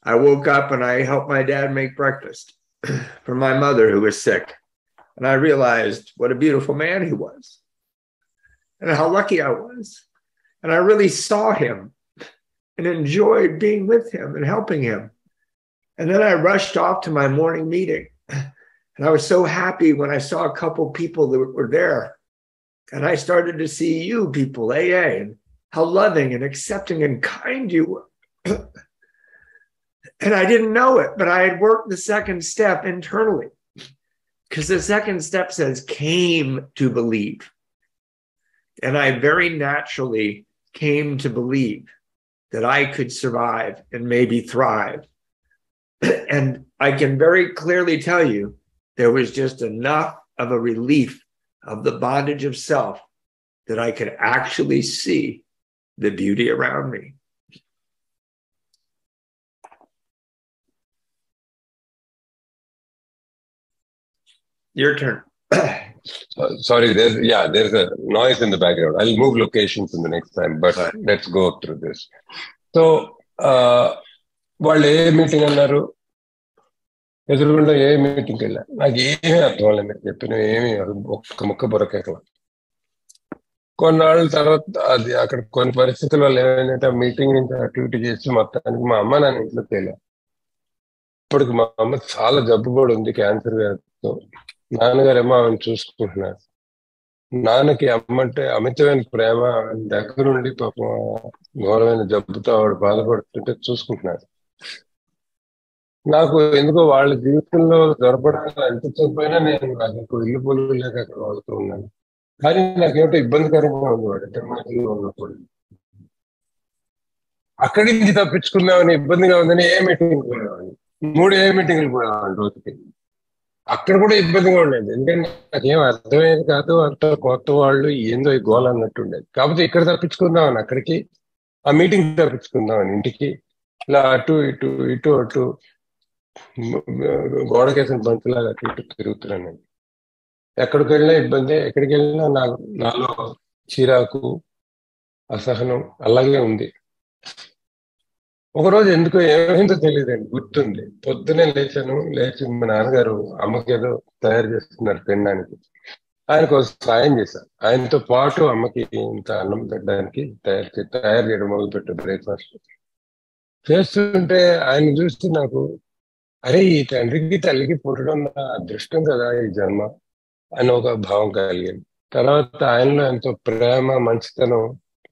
I woke up and I helped my dad make breakfast for my mother who was sick. And I realized what a beautiful man he was and how lucky I was. And I really saw him and enjoyed being with him and helping him. And then I rushed off to my morning meeting. And I was so happy when I saw a couple people that were there. And I started to see you people, AA, and how loving and accepting and kind you were. And I didn't know it, but I had worked the second step internally, because the second step says came to believe. And I very naturally came to believe that I could survive and maybe thrive. And I can very clearly tell you, there was just enough of a relief of the bondage of self that I could actually see the beauty around me. Your turn. Sorry, there's a noise in the background. I'll move locations in the next time, but let's go through this. So, వాళ్ళు ఏ meeting అన్నారు, ఎదురుగుండా ఏ మీటింగ్కి వెళ్ళా, నాకు ఏమీ అర్థం అవ్వలేదు. మీరు చెప్పిన ఏమీ ఒక్క ముక్క బొరకెక్కల. కొన్నాళ్ళ తర్వాత అది అక్కడ కొన్ని పరిస్థితుల వల్ల ఏమైందంటే ఆ మీటింగ్ నుంచి యాక్టివిటీ చేసి మొత్తానికి మా అమ్మ నాన్న ఇంట్లో తేలే. ఇప్పటికి మా అమ్మ చాలా జబ్బు కూడా ఉంది, క్యాన్సర్ వ్యాధితో. నాన్నగారేమో ఆమెను చూసుకుంటున్నారు. నాన్నకి అమ్మంటే అమితమైన ప్రేమ, దగ్గరుండి పాపం ఘోరమైన జబ్బుతో ఆవిడ బాధపడుతుంటే చూసుకుంటున్నారు. నాకు ఎందుకో వాళ్ళ జీవితంలో దొరకడానికి అనిపించకపోయినా నేను నాకు ఇల్లు పొల్లు లేక అక్కడ వాడుతూ ఉన్నాను. కానీ నాకేమిటో ఇబ్బందికరంగా ఉంది వాడు ఇంటర్మీడియట్ ఉన్నప్పుడు. అక్కడి నుంచి తప్పించుకుందామని ఇబ్బందిగా ఉందని ఏ మీటింగ్ పోయేవాడిని, 3 మీటింగ్లు పోయేవాడిని రోజుకి. అక్కడ కూడా ఇబ్బందిగా ఉండేది, ఎందుకంటే నాకేం అర్థమయ్యేది కాదు. అంత కొత్త వాళ్ళు ఏందో ఈ గోల అన్నట్టు ఉండేది. కాకపోతే ఇక్కడ తప్పించుకుందామని అక్కడికి, ఆ మీటింగ్ తప్పించుకుందామని ఇంటికి, ఇలా అటు ఇటు ఇటు అటు గోడకేసిన బంతులాగా అటు ఇటు తిరుగుతున్నాను నేను. ఎక్కడికి వెళ్ళినా ఇబ్బంది, ఎక్కడికి వెళ్ళినా నాలో చిరాకు, అసహనం అలాగే ఉంది. ఒకరోజు ఎందుకో ఏమైందో తెలియదండి, గుర్తుంది. పొద్దునే లేచి మా నాన్నగారు అమ్మకి ఏదో తయారు చేస్తున్నారు తినడానికి. ఆయనకు సాయం చేశాను. ఆయనతో పాటు అమ్మకి ఇంత అన్నం పెట్టడానికి తయారు చేయడం మొదలుపెట్టారు. బ్రేక్ఫాస్ట్ చేస్తుంటే ఆయన చూస్తే నాకు, అరే ఈ తండ్రికి తల్లికి పుట్టడం నా అదృష్టం కదా ఈ జన్మ అని ఒక భావం కలిగింది. తర్వాత ఆయనలో ఎంతో ప్రేమ, మంచితనం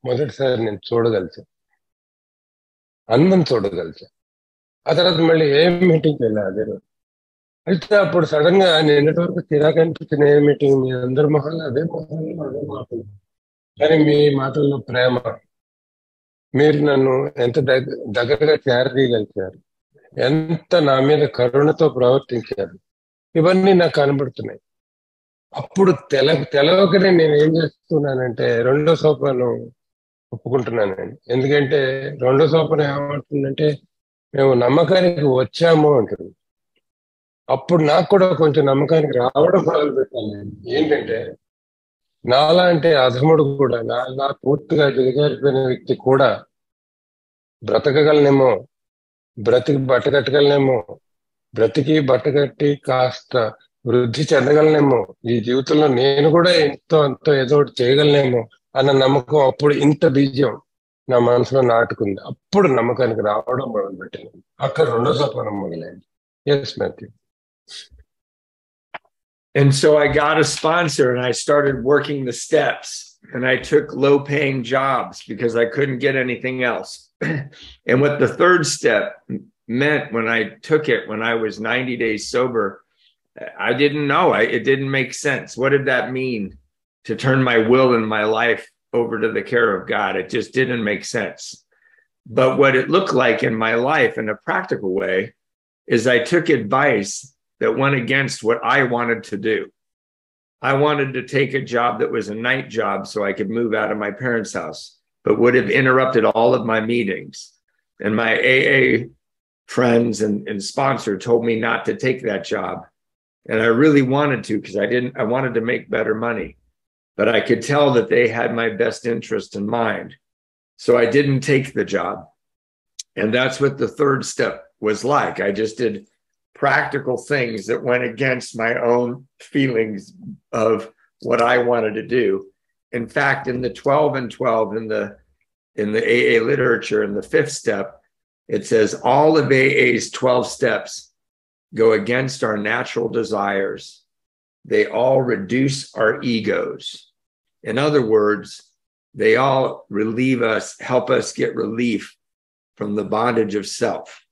మొదటిసారి నేను చూడగలిచాను, అందం చూడగలిచాను. ఆ తర్వాత మళ్ళీ ఏం మీటింగ్కి వెళ్ళా అదే రోజు. అయితే అప్పుడు సడన్ గా నిన్నటి వరకు చిరాకు అనిపించిన ఏ మీటింగ్, మీ అందరి మొహాల్లో అదే మాటలు, కానీ మీ మాటల్లో ప్రేమ, మీరు నన్ను ఎంత దగ్గరగా చేరదీయగలిచారు, ఎంత నా మీద కరుణతో ప్రవర్తించారు, ఇవన్నీ నాకు కనబడుతున్నాయి. అప్పుడు తెలవకనే నేను ఏం చేస్తున్నానంటే రెండో సోపానం ఒప్పుకుంటున్నానండి. ఎందుకంటే రెండో సోపానం ఏమంటుందంటే మేము నమ్మకానికి వచ్చాము అంటుంది. అప్పుడు నాకు కూడా కొంచెం నమ్మకానికి రావడం మొదలు పెట్టాను. ఏంటంటే నాలాంటి అధముడు కూడా, నా పూర్తిగా దిగజారిపోయిన వ్యక్తి కూడా బ్రతకగలనేమో, బ్రతికి బట్టకట్టగలనేమో, బ్రతికి బట్టకట్టి కాస్త వృద్ధి చెందగలనేమో, ఈ జీవితంలో నేను కూడా అంతో ఏదో ఒకటి చేయగలనేమో అన్న నమ్మకం అప్పుడు ఇంత బీజం నా మనసులో నాటుకుంది. అప్పుడు నమ్మకానికి రావడం మొదలుపెట్టింది. అక్కడ రెండో సోపానం మొదలైంది. Yes Matthew. And so I got a sponsor and I started working the steps, and I took low-paying jobs because I couldn't get anything else. And what the third step meant when I took it, when I was 90 days sober, I didn't know. It didn't make sense. What did that mean, to turn my will and my life over to the care of God? It just didn't make sense. But what it looked like in my life in a practical way is I took advice that went against what I wanted to do. I wanted to take a job that was a night job so I could move out of my parents' house, but would have interrupted all of my meetings. And my AA friends and sponsor told me not to take that job. And I really wanted to, because I wanted to make better money, but I could tell that they had my best interest in mind. So I didn't take the job. And that's what the third step was like. I just did practical things that went against my own feelings of what I wanted to do. In fact, in the 12 and 12 in the AA literature, in the fifth step, it says all of AA's 12 steps go against our natural desires. They all reduce our egos. In other words, they all relieve us, help us get relief from the bondage of self.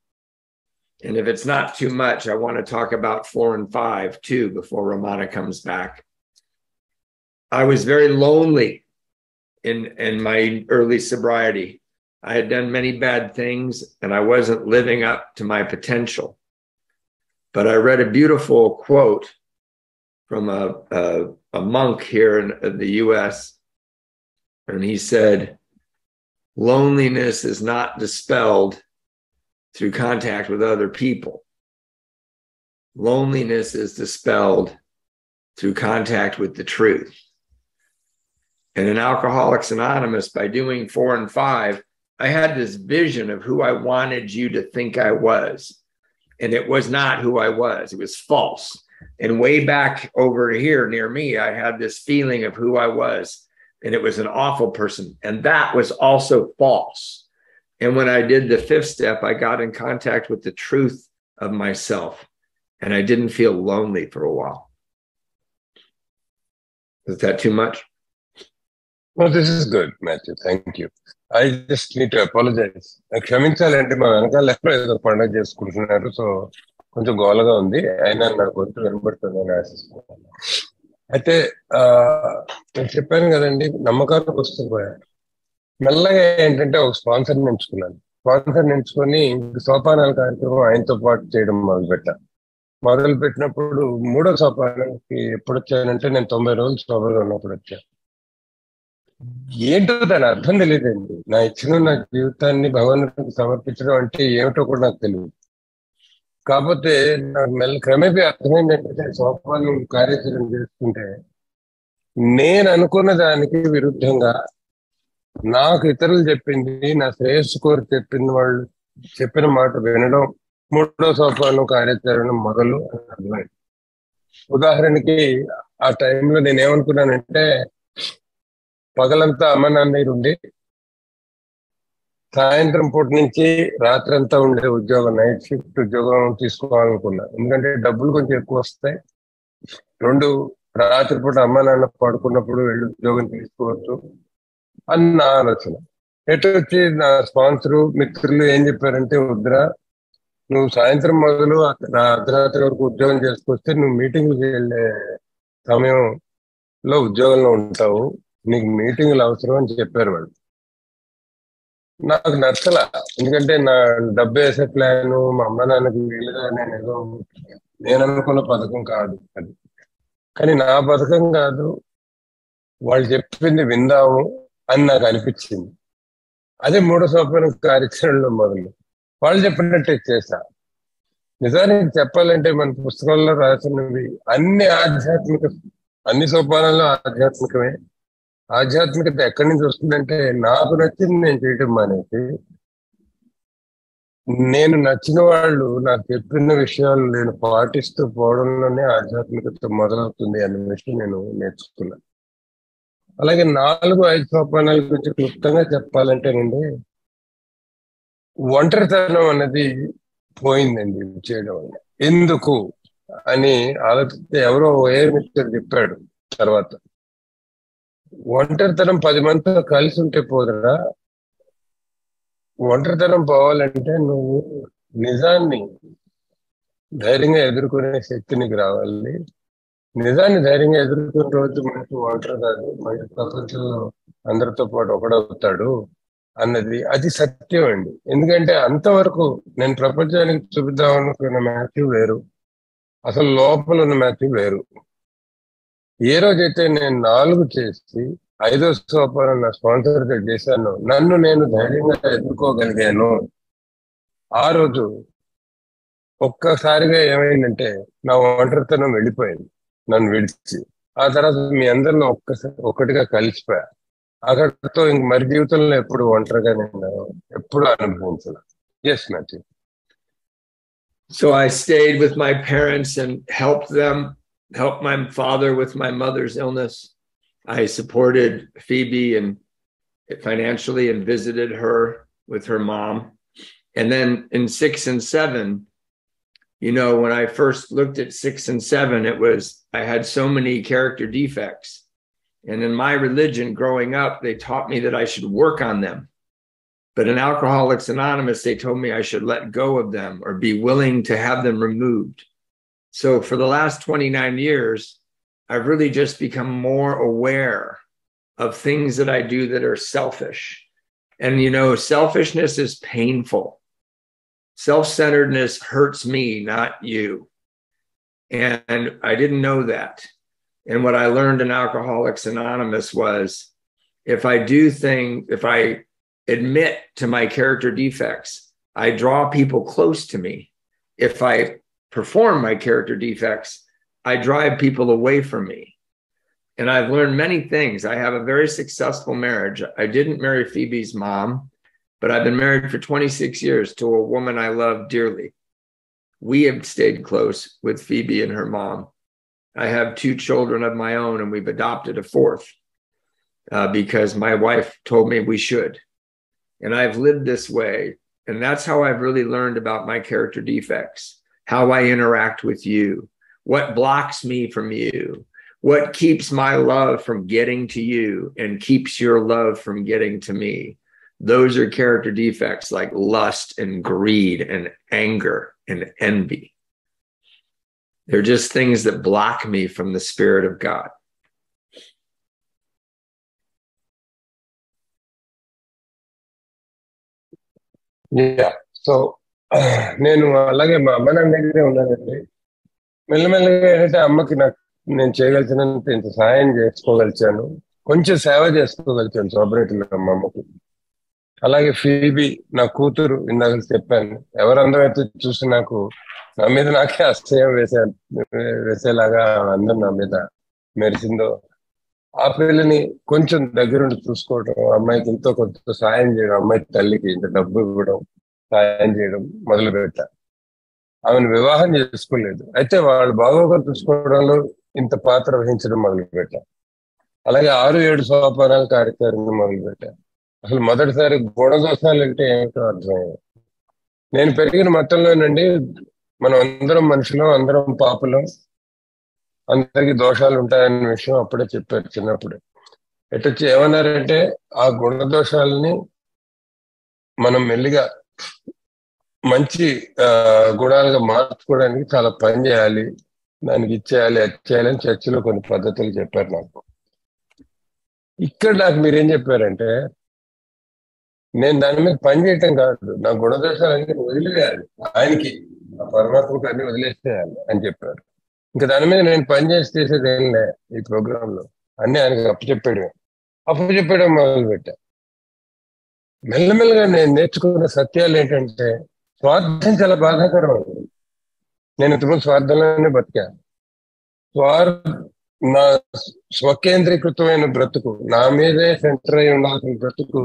And if it's not too much, I want to talk about 4 and 5 too before Ramana comes back. I was very lonely in my early sobriety. I had done many bad things and I wasn't living up to my potential. But I read a beautiful quote from a monk here in the US. And he said, loneliness is not dispelled through contact with other people. Loneliness is dispelled through contact with the truth. And in Alcoholics Anonymous, by doing 4 and 5, I had this vision of who I wanted you to think I was. And it was not who I was. It was false. And way back over here near me, I had this feeling of who I was. And it was an awful person. And that was also false. And when I did the fifth step, I got in contact with the truth of myself. And I didn't feel lonely for a while. Is that too much? No, this is good, Matthew. Thank you. I just need to apologize. క్షమించాలంటే మా వెనకాల ఏదో పండుగ చేసుకుంటున్నారు. So కొంచెం గోలగా ఉంది. అయినా నా గొంతు వినబడుతుందని ఆశిస్తున్నాను. అయితే నేను చెప్పాను కదండి, నమ్మకాలకు వస్తుంది. మెల్లగా ఏంటంటే ఒక స్పాన్సర్ని ఎంచుకున్నాను. స్పాన్సర్ని ఎంచుకొని సోపానాల కార్యక్రమం ఆయనతో పాటు చేయడం మొదలుపెట్టాను. మొదలు పెట్టినప్పుడు 3వ సోపానానికి ఎప్పుడు వచ్చానంటే నేను 90 రోజులు సోబర్గా ఉన్నప్పుడు వచ్చాను. ఏంటో దాని అర్థం తెలియదండి. నా జీవితాన్ని భగవంతుడికి సమర్పించడం అంటే ఏమిటో కూడా నాకు తెలియదు. కాకపోతే నాకు క్రమేపీ అర్థమైందంటే సోపానం కార్యాచరణ చేసుకుంటే నేను అనుకున్న దానికి విరుద్ధంగా నాకు ఇతరులు చెప్పింది, నా శ్రేయస్సు కోరి వాళ్ళు చెప్పిన మాట వినడం 3వ సోపానం కార్యాచరణ మొదలు అర్థమైంది. ఉదాహరణకి ఆ టైంలో నేనేమనుకున్నానంటే, పగలంతా అమ్మ నాన్న ఉండి సాయంత్రం పూట నుంచి రాత్రంతా ఉండే ఉద్యోగం, నైట్ షిఫ్ట్ ఉద్యోగం తీసుకోవాలనుకున్నా. ఎందుకంటే డబ్బులు కొంచెం ఎక్కువ వస్తాయి. 2, రాత్రిపూట అమ్మ నాన్న పడుకున్నప్పుడు వెళ్ళి ఉద్యోగం తీసుకోవచ్చు అన్న ఆలోచన. ఎటు వచ్చి నా స్పాన్సరు మిత్రులు ఏం చెప్పారంటే, వద్దురా, నువ్వు సాయంత్రం మొదలు అర్ధరాత్రి వరకు ఉద్యోగం చేసుకొస్తే నువ్వు మీటింగ్కి వెళ్ళే సమయంలో ఉద్యోగంలో ఉంటావు, నీకు మీటింగ్లు అవసరం అని చెప్పారు వాళ్ళు. నాకు నచ్చల. ఎందుకంటే నా డబ్బు వేసే ప్లాను మా అమ్మ నాన్నకి వీలుగా నేను అనుకున్న పథకం కాదు అది. కానీ నా పథకం కాదు, వాళ్ళు చెప్పింది విందాము అని నాకు అనిపించింది. అదే 3వ సోపానం కార్యాచరణలో మొదలు వాళ్ళు చెప్పినట్టే చేశా. నిజానికి చెప్పాలంటే మన పుస్తకంలో రాసినవి అన్ని సోపానాల్లో ఆధ్యాత్మికమే. ఆధ్యాత్మికత ఎక్కడి నుంచి వస్తుందంటే, నాకు నచ్చింది నేను చేయటం మానేసి నేను నచ్చిన వాళ్ళు నాకు చెప్పిన విషయాలు నేను పాటిస్తూ పోవడంలోనే ఆధ్యాత్మికత మొదలవుతుంది అనే విషయం నేను నేర్చుకున్నాను. అలాగే 4-5 సోపానాల గురించి క్లుప్తంగా చెప్పాలంటేనండి, ఒంటరితనం అనేది పోయిందండి చేయడం వల్ల. ఎందుకు అని ఆలోచిస్తే ఎవరో ఏ మిత్రుడు చెప్పాడు తర్వాత, ఒంటరితనం 10 మందితో కలిసి ఉంటే పోదురా, ఒంటరితనం పోవాలంటే నువ్వు నిజాన్ని ధైర్యంగా ఎదుర్కొనే శక్తి నీకు రావాలి. నిజాన్ని ధైర్యంగా ఎదుర్కొనే రోజు మనకి ఒంటరి కాదు, మన ప్రపంచంలో అందరితో పాటు ఒకడవుతాడు అన్నది అది సత్యం అండి. ఎందుకంటే అంతవరకు నేను ప్రపంచానికి చూపిద్దాం అనుకున్న మాథ్యూ వేరు, అసలు లోపల ఉన్న మాథ్యూ వేరు. ఏ రోజైతే నేను 4 చేసి 5వ సోపానం నా స్పాన్సర్గా చేశాను, నన్ను నేను ధైర్యంగా ఎదుర్కోగలిగాను, ఆ రోజు ఒక్కసారిగా ఏమైందంటే నా ఒంటరితనం వెళ్ళిపోయింది నన్ను విడిచి. ఆ తర్వాత మీ అందరిలో ఒక్కటిగా కలిసిపోయా. అక్కడితో ఇంక మరి జీవితంలో ఎప్పుడు ఒంటరిగా నేను ఎప్పుడు అనుభవించను. Yes Matthew. So I stayed with my parents and helped my father with my mother's illness. I supported Phoebe and financially and visited her with her mom. And then in 6 and 7, when I first looked at 6 and 7, I had so many character defects. And in my religion growing up, they taught me that I should work on them. But in Alcoholics Anonymous, they told me I should let go of them or be willing to have them removed. So for the last 29 years, I've really just become more aware of things that I do that are selfish. And, selfishness is painful. Self-centeredness hurts me, not you. And I didn't know that. And what I learned in Alcoholics Anonymous was if I admit to my character defects, I draw people close to me. If I perform my character defects, I drive people away from me. And I've learned many things. I have a very successful marriage. I didn't marry Phoebe's mom, but I've been married for 26 years to a woman I love dearly. We have stayed close with Phoebe and her mom. I have 2 children of my own, and we've adopted a 4th because my wife told me we should. And I've lived this way. And that's how I've really learned about my character defects, how I interact with you, what blocks me from you, what keeps my love from getting to you and keeps your love from getting to me. Those are character defects like lust and greed and anger and envy. They're just things that block me from the Spirit of God. So నేను అలాగే మా అమ్మ నాన్న దగ్గరే ఉన్నానండి. మెల్లమెల్లగా ఏంటంటే అమ్మకి నేను చేయగలిగినంత ఇంత సహాయం చేసుకోగలిచాను, కొంచెం సేవ చేసుకోగలిచాను సోపరేట్లో మా అమ్మకి. అలాగే ఫీబీ నా కూతురు, ఇందాక చెప్పాను, ఎవరందరూ అయితే చూసి నా మీద నాకే అసహ్యం వేసేలాగా అందరూ నా మీద మెరిసిందో, ఆ పిల్లని కొంచెం దగ్గరుండి చూసుకోవడం, అమ్మాయికి ఎంతో కొంత సాయం చేయడం, అమ్మాయి తల్లికి ఇంత డబ్బు ఇవ్వడం, సాయం చేయడం మొదలు పెట్టా. ఆమెను వివాహం చేసుకోలేదు, అయితే వాళ్ళు బాగోగా చూసుకోవడంలో ఇంత పాత్ర వహించడం మొదలు పెట్టా. అలాగే 6-7 సోపానాల కార్యక్రమం మొదలు పెట్టా. అసలు మొదటిసారి గుణదోషాలు అంటే ఏమిటో అర్థమయ్యాయి. నేను పెరిగిన మతంలోనండి మనం అందరం మనుషులం, అందరం పాపులం, అందరికి దోషాలు ఉంటాయన్న విషయం అప్పుడే చెప్పారు చిన్నప్పుడే. ఎటొచ్చి ఏమన్నారంటే ఆ గుణదోషాలని మనం మెల్లిగా మంచి గుణాలుగా మార్చుకోవడానికి చాలా పని చేయాలి, దానికి ఇచ్చేయాలి, అది చేయాలి అని చర్చిలో కొన్ని పద్ధతులు చెప్పారు నాకు. ఇక్కడ నాకు మీరేం చెప్పారంటే నేను దాని మీద పని చేయటం కాదు, నా గుణదోషాలన్నీ వదిలేయాలి, ఆయనకి ఆ పరమాత్మకు అన్ని వదిలేసేయాలి అని చెప్పారు. ఇంకా దాని మీద నేను పని చేసేది ఏం లే, ఈ ప్రోగ్రామ్ లో అన్ని ఆయనకి అప్పచెప్పడం మొదలు పెట్టా. మెల్లమెల్లగా నేను నేర్చుకున్న సత్యాలు ఏంటంటే స్వార్థం చాలా బాధాకరం అండి. నేను ఇంతకుముందు స్వార్థంలోనే బతికాను. నా స్వకేంద్రీకృతమైన బ్రతుకు, నా మీదే సెంటర్ అయి ఉండాల్సిన బ్రతుకు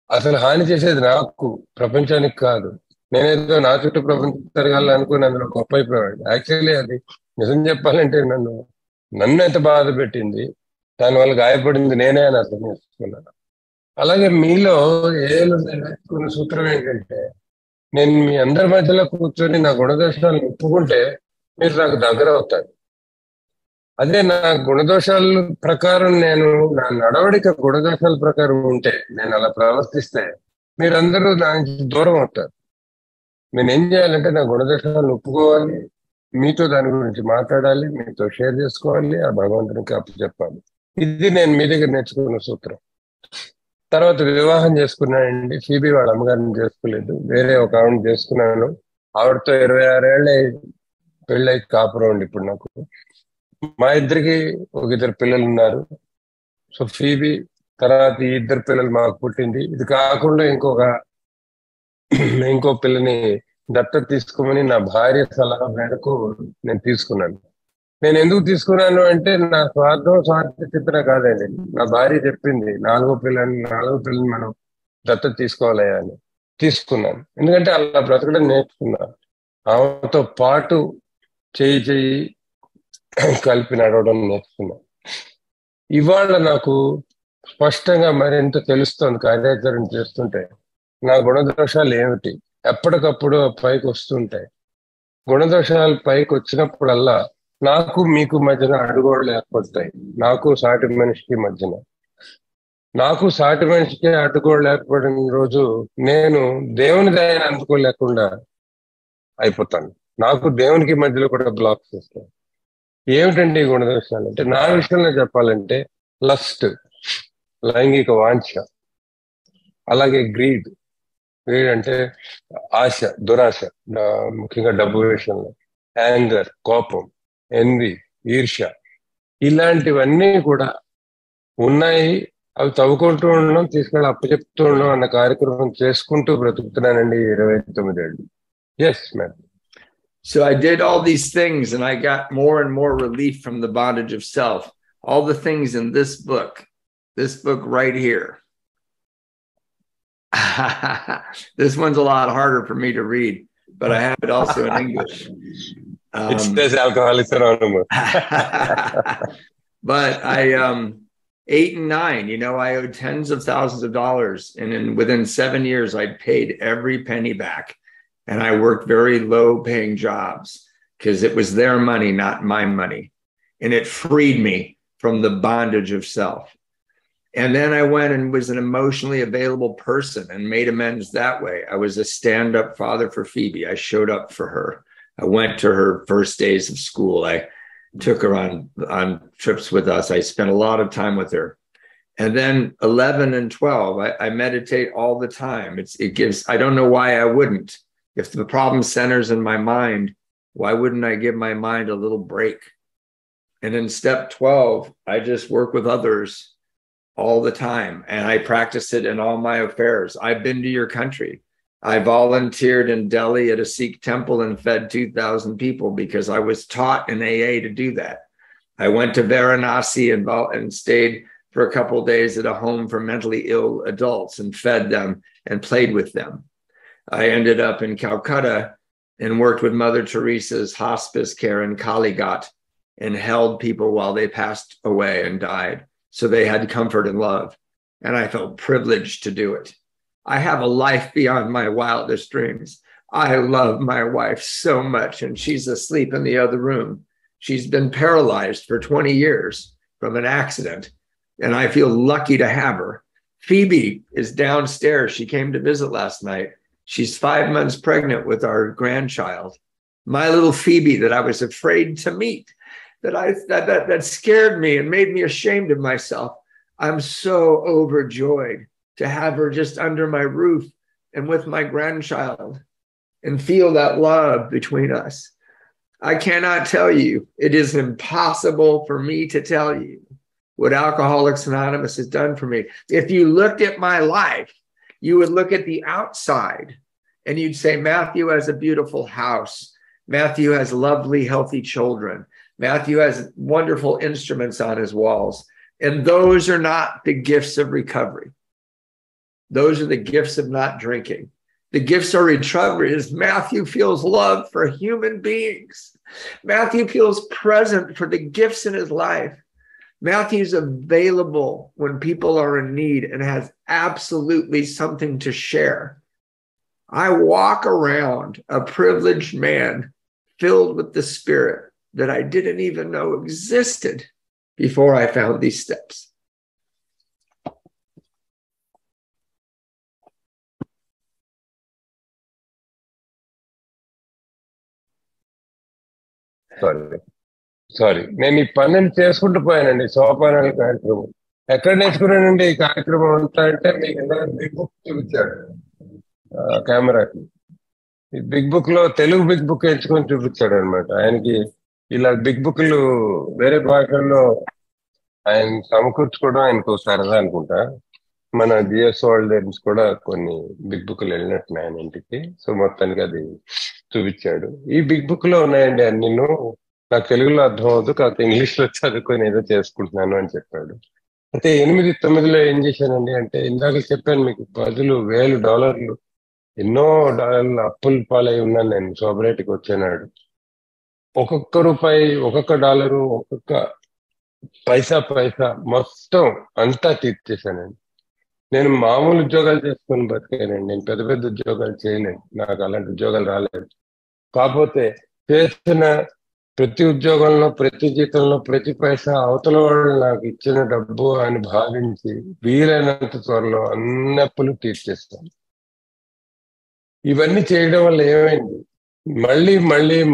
అసలు హాని చేసేది నాకు, ప్రపంచానికి కాదు. నేనేదో నా చుట్టూ ప్రపంచం తిరగాలనుకుని అందులో గొప్ప అయిపోయాడు. యాక్చువల్లీ అది నిజం చెప్పాలంటే నన్ను ఎంత బాధ పెట్టింది, దానివల్ల గాయపడింది నేనే అని అర్థం చేసుకున్నాను. అలాగే మీలో నేర్చుకున్న సూత్రం ఏంటంటే నేను మీ అందరి మధ్యలో కూర్చొని నా గుణదోషాలను ఒప్పుకుంటే మీరు నాకు దగ్గర అవుతారు. అదే నా గుణదోషాల ప్రకారం నా నడవడిక గుణదోషాల ప్రకారం ఉంటే, నేను అలా ప్రవర్తిస్తే మీరందరూ నా నుంచి దూరం అవుతారు. నేను ఏం చేయాలంటే నా గుణదోషాలను ఒప్పుకోవాలి, మీతో దాని గురించి మాట్లాడాలి, మీతో షేర్ చేసుకోవాలి, ఆ భగవంతునికి అప్పచెప్పాలి. ఇది నేను మీ దగ్గర నేర్చుకున్న సూత్రం. తర్వాత వివాహం చేసుకున్నానండి. ఫీబీ వాళ్ళ అమ్మగారిని చేసుకోలేదు, వేరే ఒక ఆవిడని చేసుకున్నాను. ఆవిడతో 26 ఏళ్ళే పెళ్ళై కాపురం అండి ఇప్పుడు నాకు. మా ఇద్దరికి ఒక 2 పిల్లలు ఉన్నారు. సో ఫీబీ తర్వాత ఈ 2 పిల్లలు మాకు పుట్టింది. ఇది కాకుండా ఇంకో పిల్లని దత్తత తీసుకోమని నా భార్య సలహా మేరకు నేను తీసుకున్నాను. నేను ఎందుకు తీసుకున్నాను అంటే నా స్వార్థ చిత్రం కాదండి. నా భార్య చెప్పింది 4వ పిల్లని మనం దత్తత తీసుకోవాలి అని తీసుకున్నాను. ఎందుకంటే అలా బ్రతకడం నేర్చుకున్నాను. ఆమెతో పాటు చేయి కలిపి నడవడం నేర్చుకున్నా. ఇవాళ నాకు స్పష్టంగా మరింత తెలుస్తుంది కార్యాచరణ చేస్తుంటే నా గుణదోషాలు ఏమిటి, ఎప్పటికప్పుడు పైకి వస్తుంటాయి. గుణదోషాలు పైకి వచ్చినప్పుడల్లా నాకు మీకు మధ్యన అడ్డుగోడలు ఏర్పడతాయి. నాకు సాటి మనిషికి మధ్యన. నాకు సాటి మనిషికి అడ్డుగోడలు ఏర్పడిన రోజు నేను దేవుని దయని అందుకోలేకుండా అయిపోతాను. నాకు దేవునికి మధ్యలో కూడా బ్లాక్స్ వస్తాయి. ఏమిటండి ఈ గుణదోషాలు అంటే, నా విషయంలో చెప్పాలంటే లస్ట్, లైంగిక వాంఛ, అలాగే గ్రీడ్ అంటే ఆశ, దురాశ, ముఖ్యంగా డబ్బు విషయంలో, యాంగర్, కోపం, ఎన్వి, ఈర్ష్య, ఇలాంటివన్నీ కూడా ఉన్నాయి. అవి తవ్వుకుంటూ ఉండడం, తీసుకెళ్ళి అప్పచెప్తూ ఉండడం అన్న కార్యక్రమం చేసుకుంటూ బ్రతుకుతున్నానండి 29 ఏళ్ళు. Yes ma'am. So I did all these things and I got more and more relief from the bondage of self. All the things in this book right here. This one's a lot harder for me to read, but I have it also in English. It says Alcoholics Anonymous. But I 8 and 9, you know, I owed tens of thousands of dollars, and within 7 years I'd paid every penny back. And I worked very low paying jobs because it was their money, not my money. And it freed me from the bondage of self. And then I went and was an emotionally available person and made amends that way. I was a stand-up father for Phoebe. I showed up for her. I went to her first days of school. I took her on trips with us. I spent a lot of time with her. And then 11 and 12, I meditate all the time. It gives, I don't know why I wouldn't. If the problem centers in my mind, why wouldn't I give my mind a little break? And in step 12, I just work with others all the time. And I practice it in all my affairs. I've been to your country. I volunteered in Delhi at a Sikh temple and fed 2,000 people because I was taught in AA to do that. I went to Varanasi and stayed for a couple of days at a home for mentally ill adults and fed them and played with them. I ended up in Calcutta and worked with Mother Teresa's hospice care in Kalighat and held people while they passed away and died. So they had comfort and love. And I felt privileged to do it. I have a life beyond my wildest dreams. I love my wife so much, and she's asleep in the other room. She's been paralyzed for 20 years from an accident, and I feel lucky to have her. Phoebe is downstairs. She came to visit last night. She's 5 months pregnant with our grandchild. My little Phoebe that I was afraid to meet, that scared me and made me ashamed of myself. I'm so overjoyed to have her just under my roof and with my grandchild and feel that love between us. I cannot tell you, it is impossible for me to tell you what Alcoholics Anonymous has done for me. If you looked at my life, you would look at the outside and you'd say, Matthew has a beautiful house. Matthew has lovely, healthy children. Matthew has wonderful instruments on his walls. And those are not the gifts of recovery. Those are the gifts of not drinking. The gifts of recovery is Matthew feels love for human beings. Matthew feels present for the gifts in his life. Matthew's available when people are in need and has absolutely something to share. I walk around a privileged man filled with the Spirit that I didn't even know existed before I found these steps. Sorry నేను ఈ పనిని చేసుకుంటూ పోయానండి. సోపానాల కార్యక్రమం ఎక్కడ నేర్చుకున్నానండి ఈ కార్యక్రమం అంతా అంటే, మీకు బిగ్ బుక్ చూపించాడు కెమెరాకి. ఈ బిగ్ బుక్ లో తెలుగు బిగ్ బుక్ ఎంచుకొని చూపించాడు అనమాట. ఆయనకి ఇలా బిగ్ బుక్లు వేరే భాషల్లో ఆయన సమకూర్చుకోవడం ఆయనకు సరదా అనుకుంటా. మన జిఎస్ వరల్డ్ కూడా కొన్ని బిగ్ బుక్లు వెళ్ళినట్టు ఆయన ఇంటికి. సో మొత్తానికి అది చూపించాడు. ఈ బిగ్ బుక్ లో ఉన్నాయండి అన్ని, నాకు తెలుగులో అర్థం అవుతుంది, కాకపోతే ఇంగ్లీష్ లో చదువుకొని ఏదో చేసుకుంటున్నాను అని చెప్పాడు. అయితే 8-9లో ఏం చేశానండి అంటే, ఇందాక చెప్పాను మీకు $10,000 ఎన్నో డాలర్లు అప్పుల పాలై ఉన్నాను నేను సోబరేట్కి వచ్చేనాడు. ఒక్కొక్క రూపాయి, ఒక్కొక్క డాలరు, ఒక్కొక్క పైసా మొత్తం అంతా తీర్చేశానండి. నేను మామూలు ఉద్యోగాలు చేసుకొని బతికానండి. నేను పెద్ద పెద్ద ఉద్యోగాలు చేయలేదు, నాకు అలాంటి ఉద్యోగాలు రాలేదు. కాకపోతే చేసిన ప్రతి ఉద్యోగంలో, ప్రతి జీతంలో, ప్రతి పైసా అవతల వాళ్ళు నాకు ఇచ్చిన డబ్బు అని భావించి వీలైనంత త్వరలో అన్ని అప్పులు తీర్చేస్తాను. ఇవన్నీ చేయడం వల్ల ఏమైంది,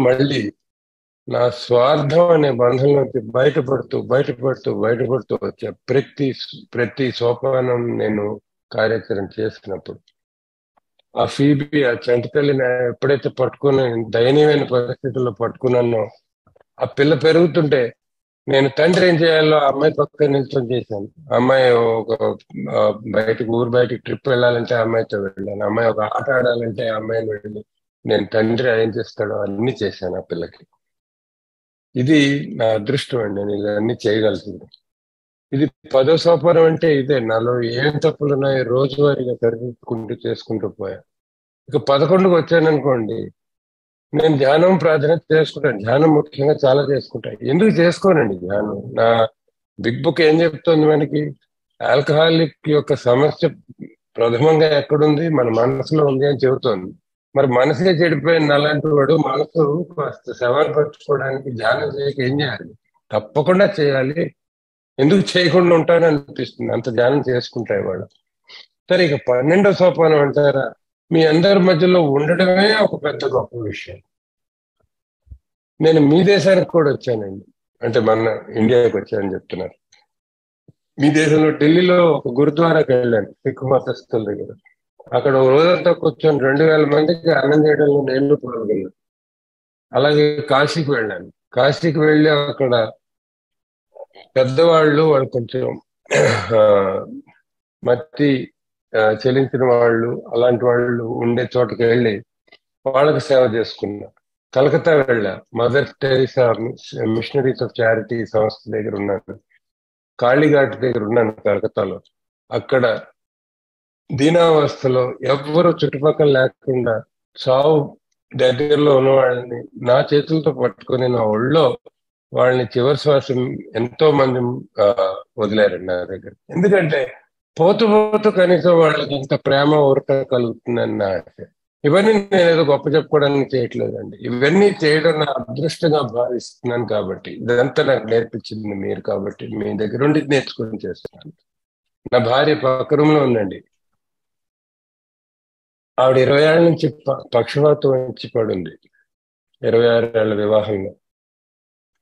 మళ్ళీ నా స్వార్థం అనే బంధంలోకి బయటపడుతూ వచ్చే ప్రతి సోపానం నేను కార్యాచరణ చేసినప్పుడు, ఆ ఫీబీ, ఆ చంటి తల్లిని ఎప్పుడైతే పట్టుకుని దయనీయమైన పరిస్థితుల్లో పట్టుకున్నానో, ఆ పిల్ల పెరుగుతుంటే నేను తండ్రి ఏం చేయాలో ఆ అమ్మాయి పక్కన నిల్చొని చేశాను. అమ్మాయి ఒక ఊరు బయటికి ట్రిప్ వెళ్ళాలంటే అమ్మాయితో వెళ్ళాను. అమ్మాయి ఒక ఆట ఆడాలంటే ఆ అమ్మాయిని వెళ్ళి నేను తండ్రి ఏం చేస్తాడో అన్ని చేశాను ఆ పిల్లకి. ఇది నా అదృష్టం అండి, నేను ఇవన్నీ చేయగలుగుతుంది. ఇది 10వ సోపానం అంటే ఇదే. నాలో ఏం తప్పులు ఉన్నాయి రోజువారీగా సరిదిద్దుకుంటూ చేసుకుంటూ పోయా. ఇక 11కు వచ్చాననుకోండి, నేను ధ్యానం ప్రార్థన చేసుకుంటాను. ధ్యానం ముఖ్యంగా చాలా చేసుకుంటాను. ఎందుకు చేసుకోనండి ధ్యానం? నా బిగ్ బుక్ ఏం చెప్తోంది మనకి? ఆల్కహాలిక్ యొక్క సమస్య ప్రథమంగా ఎక్కడుంది? మన మనసులో ఉంది అని చెబుతోంది. మరి మనసే చెడిపోయిన అలాంటి వాడు మనసు సవాలుపరచుకోవడానికి ధ్యానం చేయక ఏం చేయాలి? తప్పకుండా చేయాలి. ఎందుకు చేయకుండా ఉంటానని అనిపిస్తుంది, అంత ధ్యానం చేసుకుంటాయి వాళ్ళు. సరే, ఇక 12వ సోపానం అంటారా? మీ అందరి మధ్యలో ఉండడమే ఒక పెద్ద గొప్ప విషయం. నేను మీ దేశానికి కూడా వచ్చానండి, అంటే మన ఇండియాకి వచ్చానని చెప్తున్నారు. మీ దేశంలో ఢిల్లీలో ఒక గురుద్వారాకి వెళ్ళాను, సిక్కు మతస్థుల దగ్గర. అక్కడ ఒక రోజంతా కూర్చొని 2000 మందికి అన్నం చేయడంలో నేను పాల్గొన్నాను. అలాగే కాశీకి వెళ్ళాను. కాశీకి వెళ్ళి అక్కడ పెద్దవాళ్ళు, వాళ్ళు కొంచెం మట్టి చెల్లించిన వాళ్ళు, అలాంటి వాళ్ళు ఉండే చోటకి వెళ్ళి వాళ్ళకి సేవ చేసుకున్నా. కలకత్తా వెళ్ళా, Mother Teresa Missionaries of Charity సంస్థ దగ్గర ఉన్నాను. కాళీఘాట్ దగ్గర ఉన్నాను కలకత్తాలో. అక్కడ దీనావస్థలో ఎవ్వరు చుట్టుపక్కల లేకుండా చావు దగ్గరలో ఉన్న వాళ్ళని నా చేతులతో పట్టుకొని నా ఒళ్ళో వాళ్ళని చివరి శ్వాసం ఎంతో మంది వదిలేరండి నా దగ్గర. ఎందుకంటే పోతూ కనీసం వాళ్ళకి ఇంత ప్రేమ ఊరట కలుగుతుందని నా ఆశ. ఇవన్నీ నేను ఏదో గొప్ప చెప్పుకోవడానికి చేయట్లేదండి, ఇవన్నీ చేయడం నా అదృష్టంగా భావిస్తున్నాను. కాబట్టి ఇదంతా నాకు నేర్పించింది మీరు, కాబట్టి మీ దగ్గర ఉండి నేర్చుకుని చేస్తున్నాను. నా భార్య పక్క రూమ్ లో ఉందండి. ఆవిడ 20 ఏళ్ల నుంచి పక్షవాతం వచ్చి పడుంది, 26 ఏళ్ల వివాహంలో.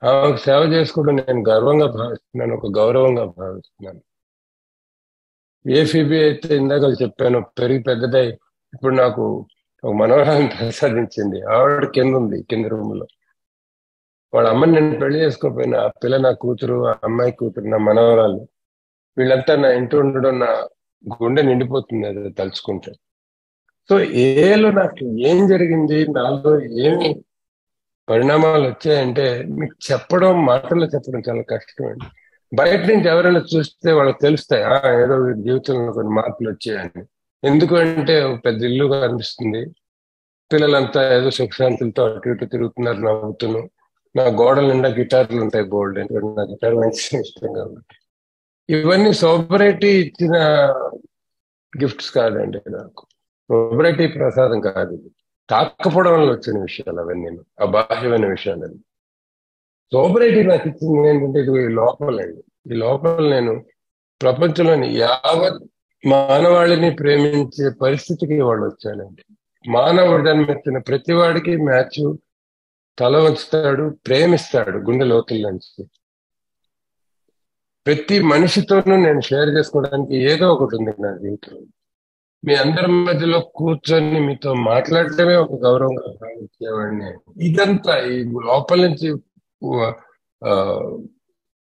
ఆమెకు సేవ చేసుకోవడం నేను గర్వంగా భావిస్తున్నాను, ఒక గౌరవంగా భావిస్తున్నాను. ఏ ఫీబీ అయితే ఇందాక చెప్పాను పెరిగి పెద్దదై ఇప్పుడు నాకు ఒక మనోహరాన్ని ప్రసాదించింది. ఆవిడ కింద ఉంది, కింద రూమ్ లో. వాళ్ళ అమ్మని నేను పెళ్లి చేసుకోకపోయినా ఆ పిల్ల నా కూతురు, ఆ అమ్మాయి కూతురు నా మనవరాలు, వీళ్ళంతా నా ఇంటి ఉండడం నా గుండె నిండిపోతుంది అది తలుచుకుంటే. సో ఏలో నాకు ఏం జరిగింది, నాలో ఏమి పరిణామాలు వచ్చాయంటే మీకు చెప్పడం, మాటల్లో చెప్పడం చాలా కష్టమండి. బయట నుంచి ఎవరైనా చూస్తే వాళ్ళకి తెలుస్తాయి, ఏదో జీవితంలో కొన్ని మార్పులు వచ్చాయని. ఎందుకంటే పెద్ద ఇల్లుగా అనిపిస్తుంది, పిల్లలంతా ఏదో సుఖశాంతులతో అటు ఇటు తిరుగుతున్నారు, నవ్వుతున్నాను. నా గోడల నిండా గిటార్లు ఉంటాయి బోల్డ్, ఎందుకంటే నా గిటార్ మంచి ఇష్టం కాబట్టి. ఇవన్నీ సోబరైటీ ఇచ్చిన గిఫ్ట్స్ కాదండి, నాకు సోబరైటీ ప్రసాదం కాదు. ఇది తాకపోవడం వల్ల వచ్చిన విషయాలు అవన్నీ, అబాహ్యమైన విషయాలు. సోబరైటీ నాకు ఇచ్చింది ఏంటంటే ఇది లోపలండి. ఈ లోపల నేను ప్రపంచంలోని యావత్ మానవాళిని ప్రేమించే పరిస్థితికి వాళ్ళు వచ్చానండి. మానవుడు జన్మెత్తిన ప్రతి వాడికి మ్యాథ్యూ తల వంచుతాడు, ప్రేమిస్తాడు గుండె లోతుల నుంచి. ప్రతి మనిషితోనూ నేను షేర్ చేసుకోవడానికి ఏదో ఒకటి ఉంది నా జీవితంలో. మీ అందరి మధ్యలో కూర్చొని మీతో మాట్లాడటమే ఒక గౌరవంగా భావించేవాడిని. ఇదంతా ఈ లోపల నుంచి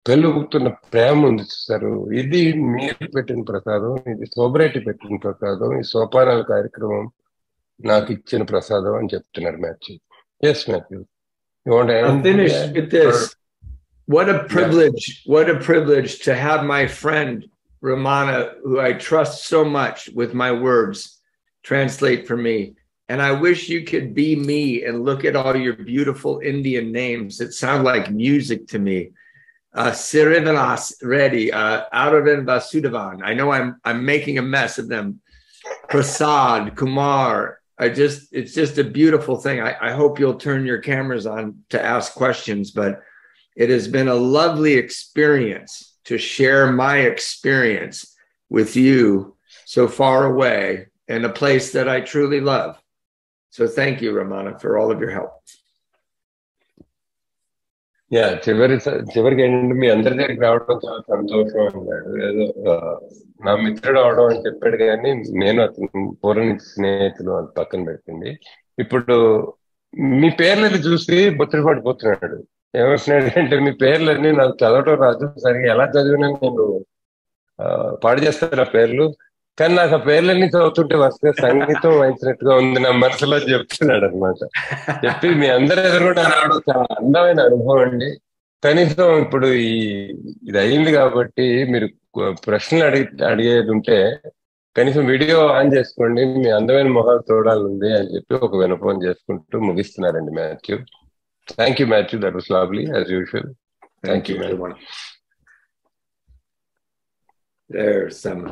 పెళ్ళుగుతున్న ప్రేమ ఉంది సారు, ఇది మీరు పెట్టిన ప్రసాదం, ఇది సోబరైటీ పెట్టిన ప్రసాదం, ఈ సోపానాల కార్యక్రమం నాకు ఇచ్చిన ప్రసాదం అని చెప్తున్నారు Matthew. Yes Matthew, I'll finish with this. What a privilege, what a privilege to have my friend Ramana, who I trust so much with my words, translate for me. And I wish you could be me and look at all your beautiful Indian names that sound like music to me. Sirivanas Reddy, Aravind Vasudevan. I know I'm making a mess of them. Prasad, Kumar. It's just a beautiful thing. I hope you'll turn your cameras on to ask questions, but it has been a lovely experience to share my experience with you so far away in a place that I truly love. So thank you, Ramana, for all of your help. Yeah చివరికి ఏంటంటే మీ అందరి దగ్గరికి రావడం చాలా సంతోషం అన్నాడు. ఏదో నా మిత్రుడు అవడం అని చెప్పాడు, కానీ నేను అతను పూర్వ నుంచి స్నేహితులు అది పక్కన పెట్టింది. ఇప్పుడు మీ పేర్లని చూసి బొత్తిడి పడిపోతున్నాడు. ఏమంటున్నాడు అంటే, మీ పేర్లన్నీ నాకు చదవటం రాదు, సరిగా ఎలా చదివినా నేను పాడు చేస్తాను ఆ పేర్లు, కానీ నాకు ఆ పేర్లన్నీ చదువుతుంటే వరుసగా సంగీతం వాయించినట్టుగా ఉంది నా మనసులో చెప్తున్నాడు అనమాట. చెప్పి మీ అందరి ఎదురుగా రావడం చాలా అందమైన అనుభవం అండి. కనీసం ఇప్పుడు ఇది అయింది కాబట్టి మీరు ప్రశ్నలు అడిగేది ఉంటే కనీసం వీడియో ఆన్ చేసుకోండి, మీ అందమైన మొహాలు చూడాలంది అని చెప్పి ఒక వినపం చేసుకుంటూ ముగిస్తున్నారండి Matthew. Thank you Matthew, that was lovely as usual. Thank you. There's some.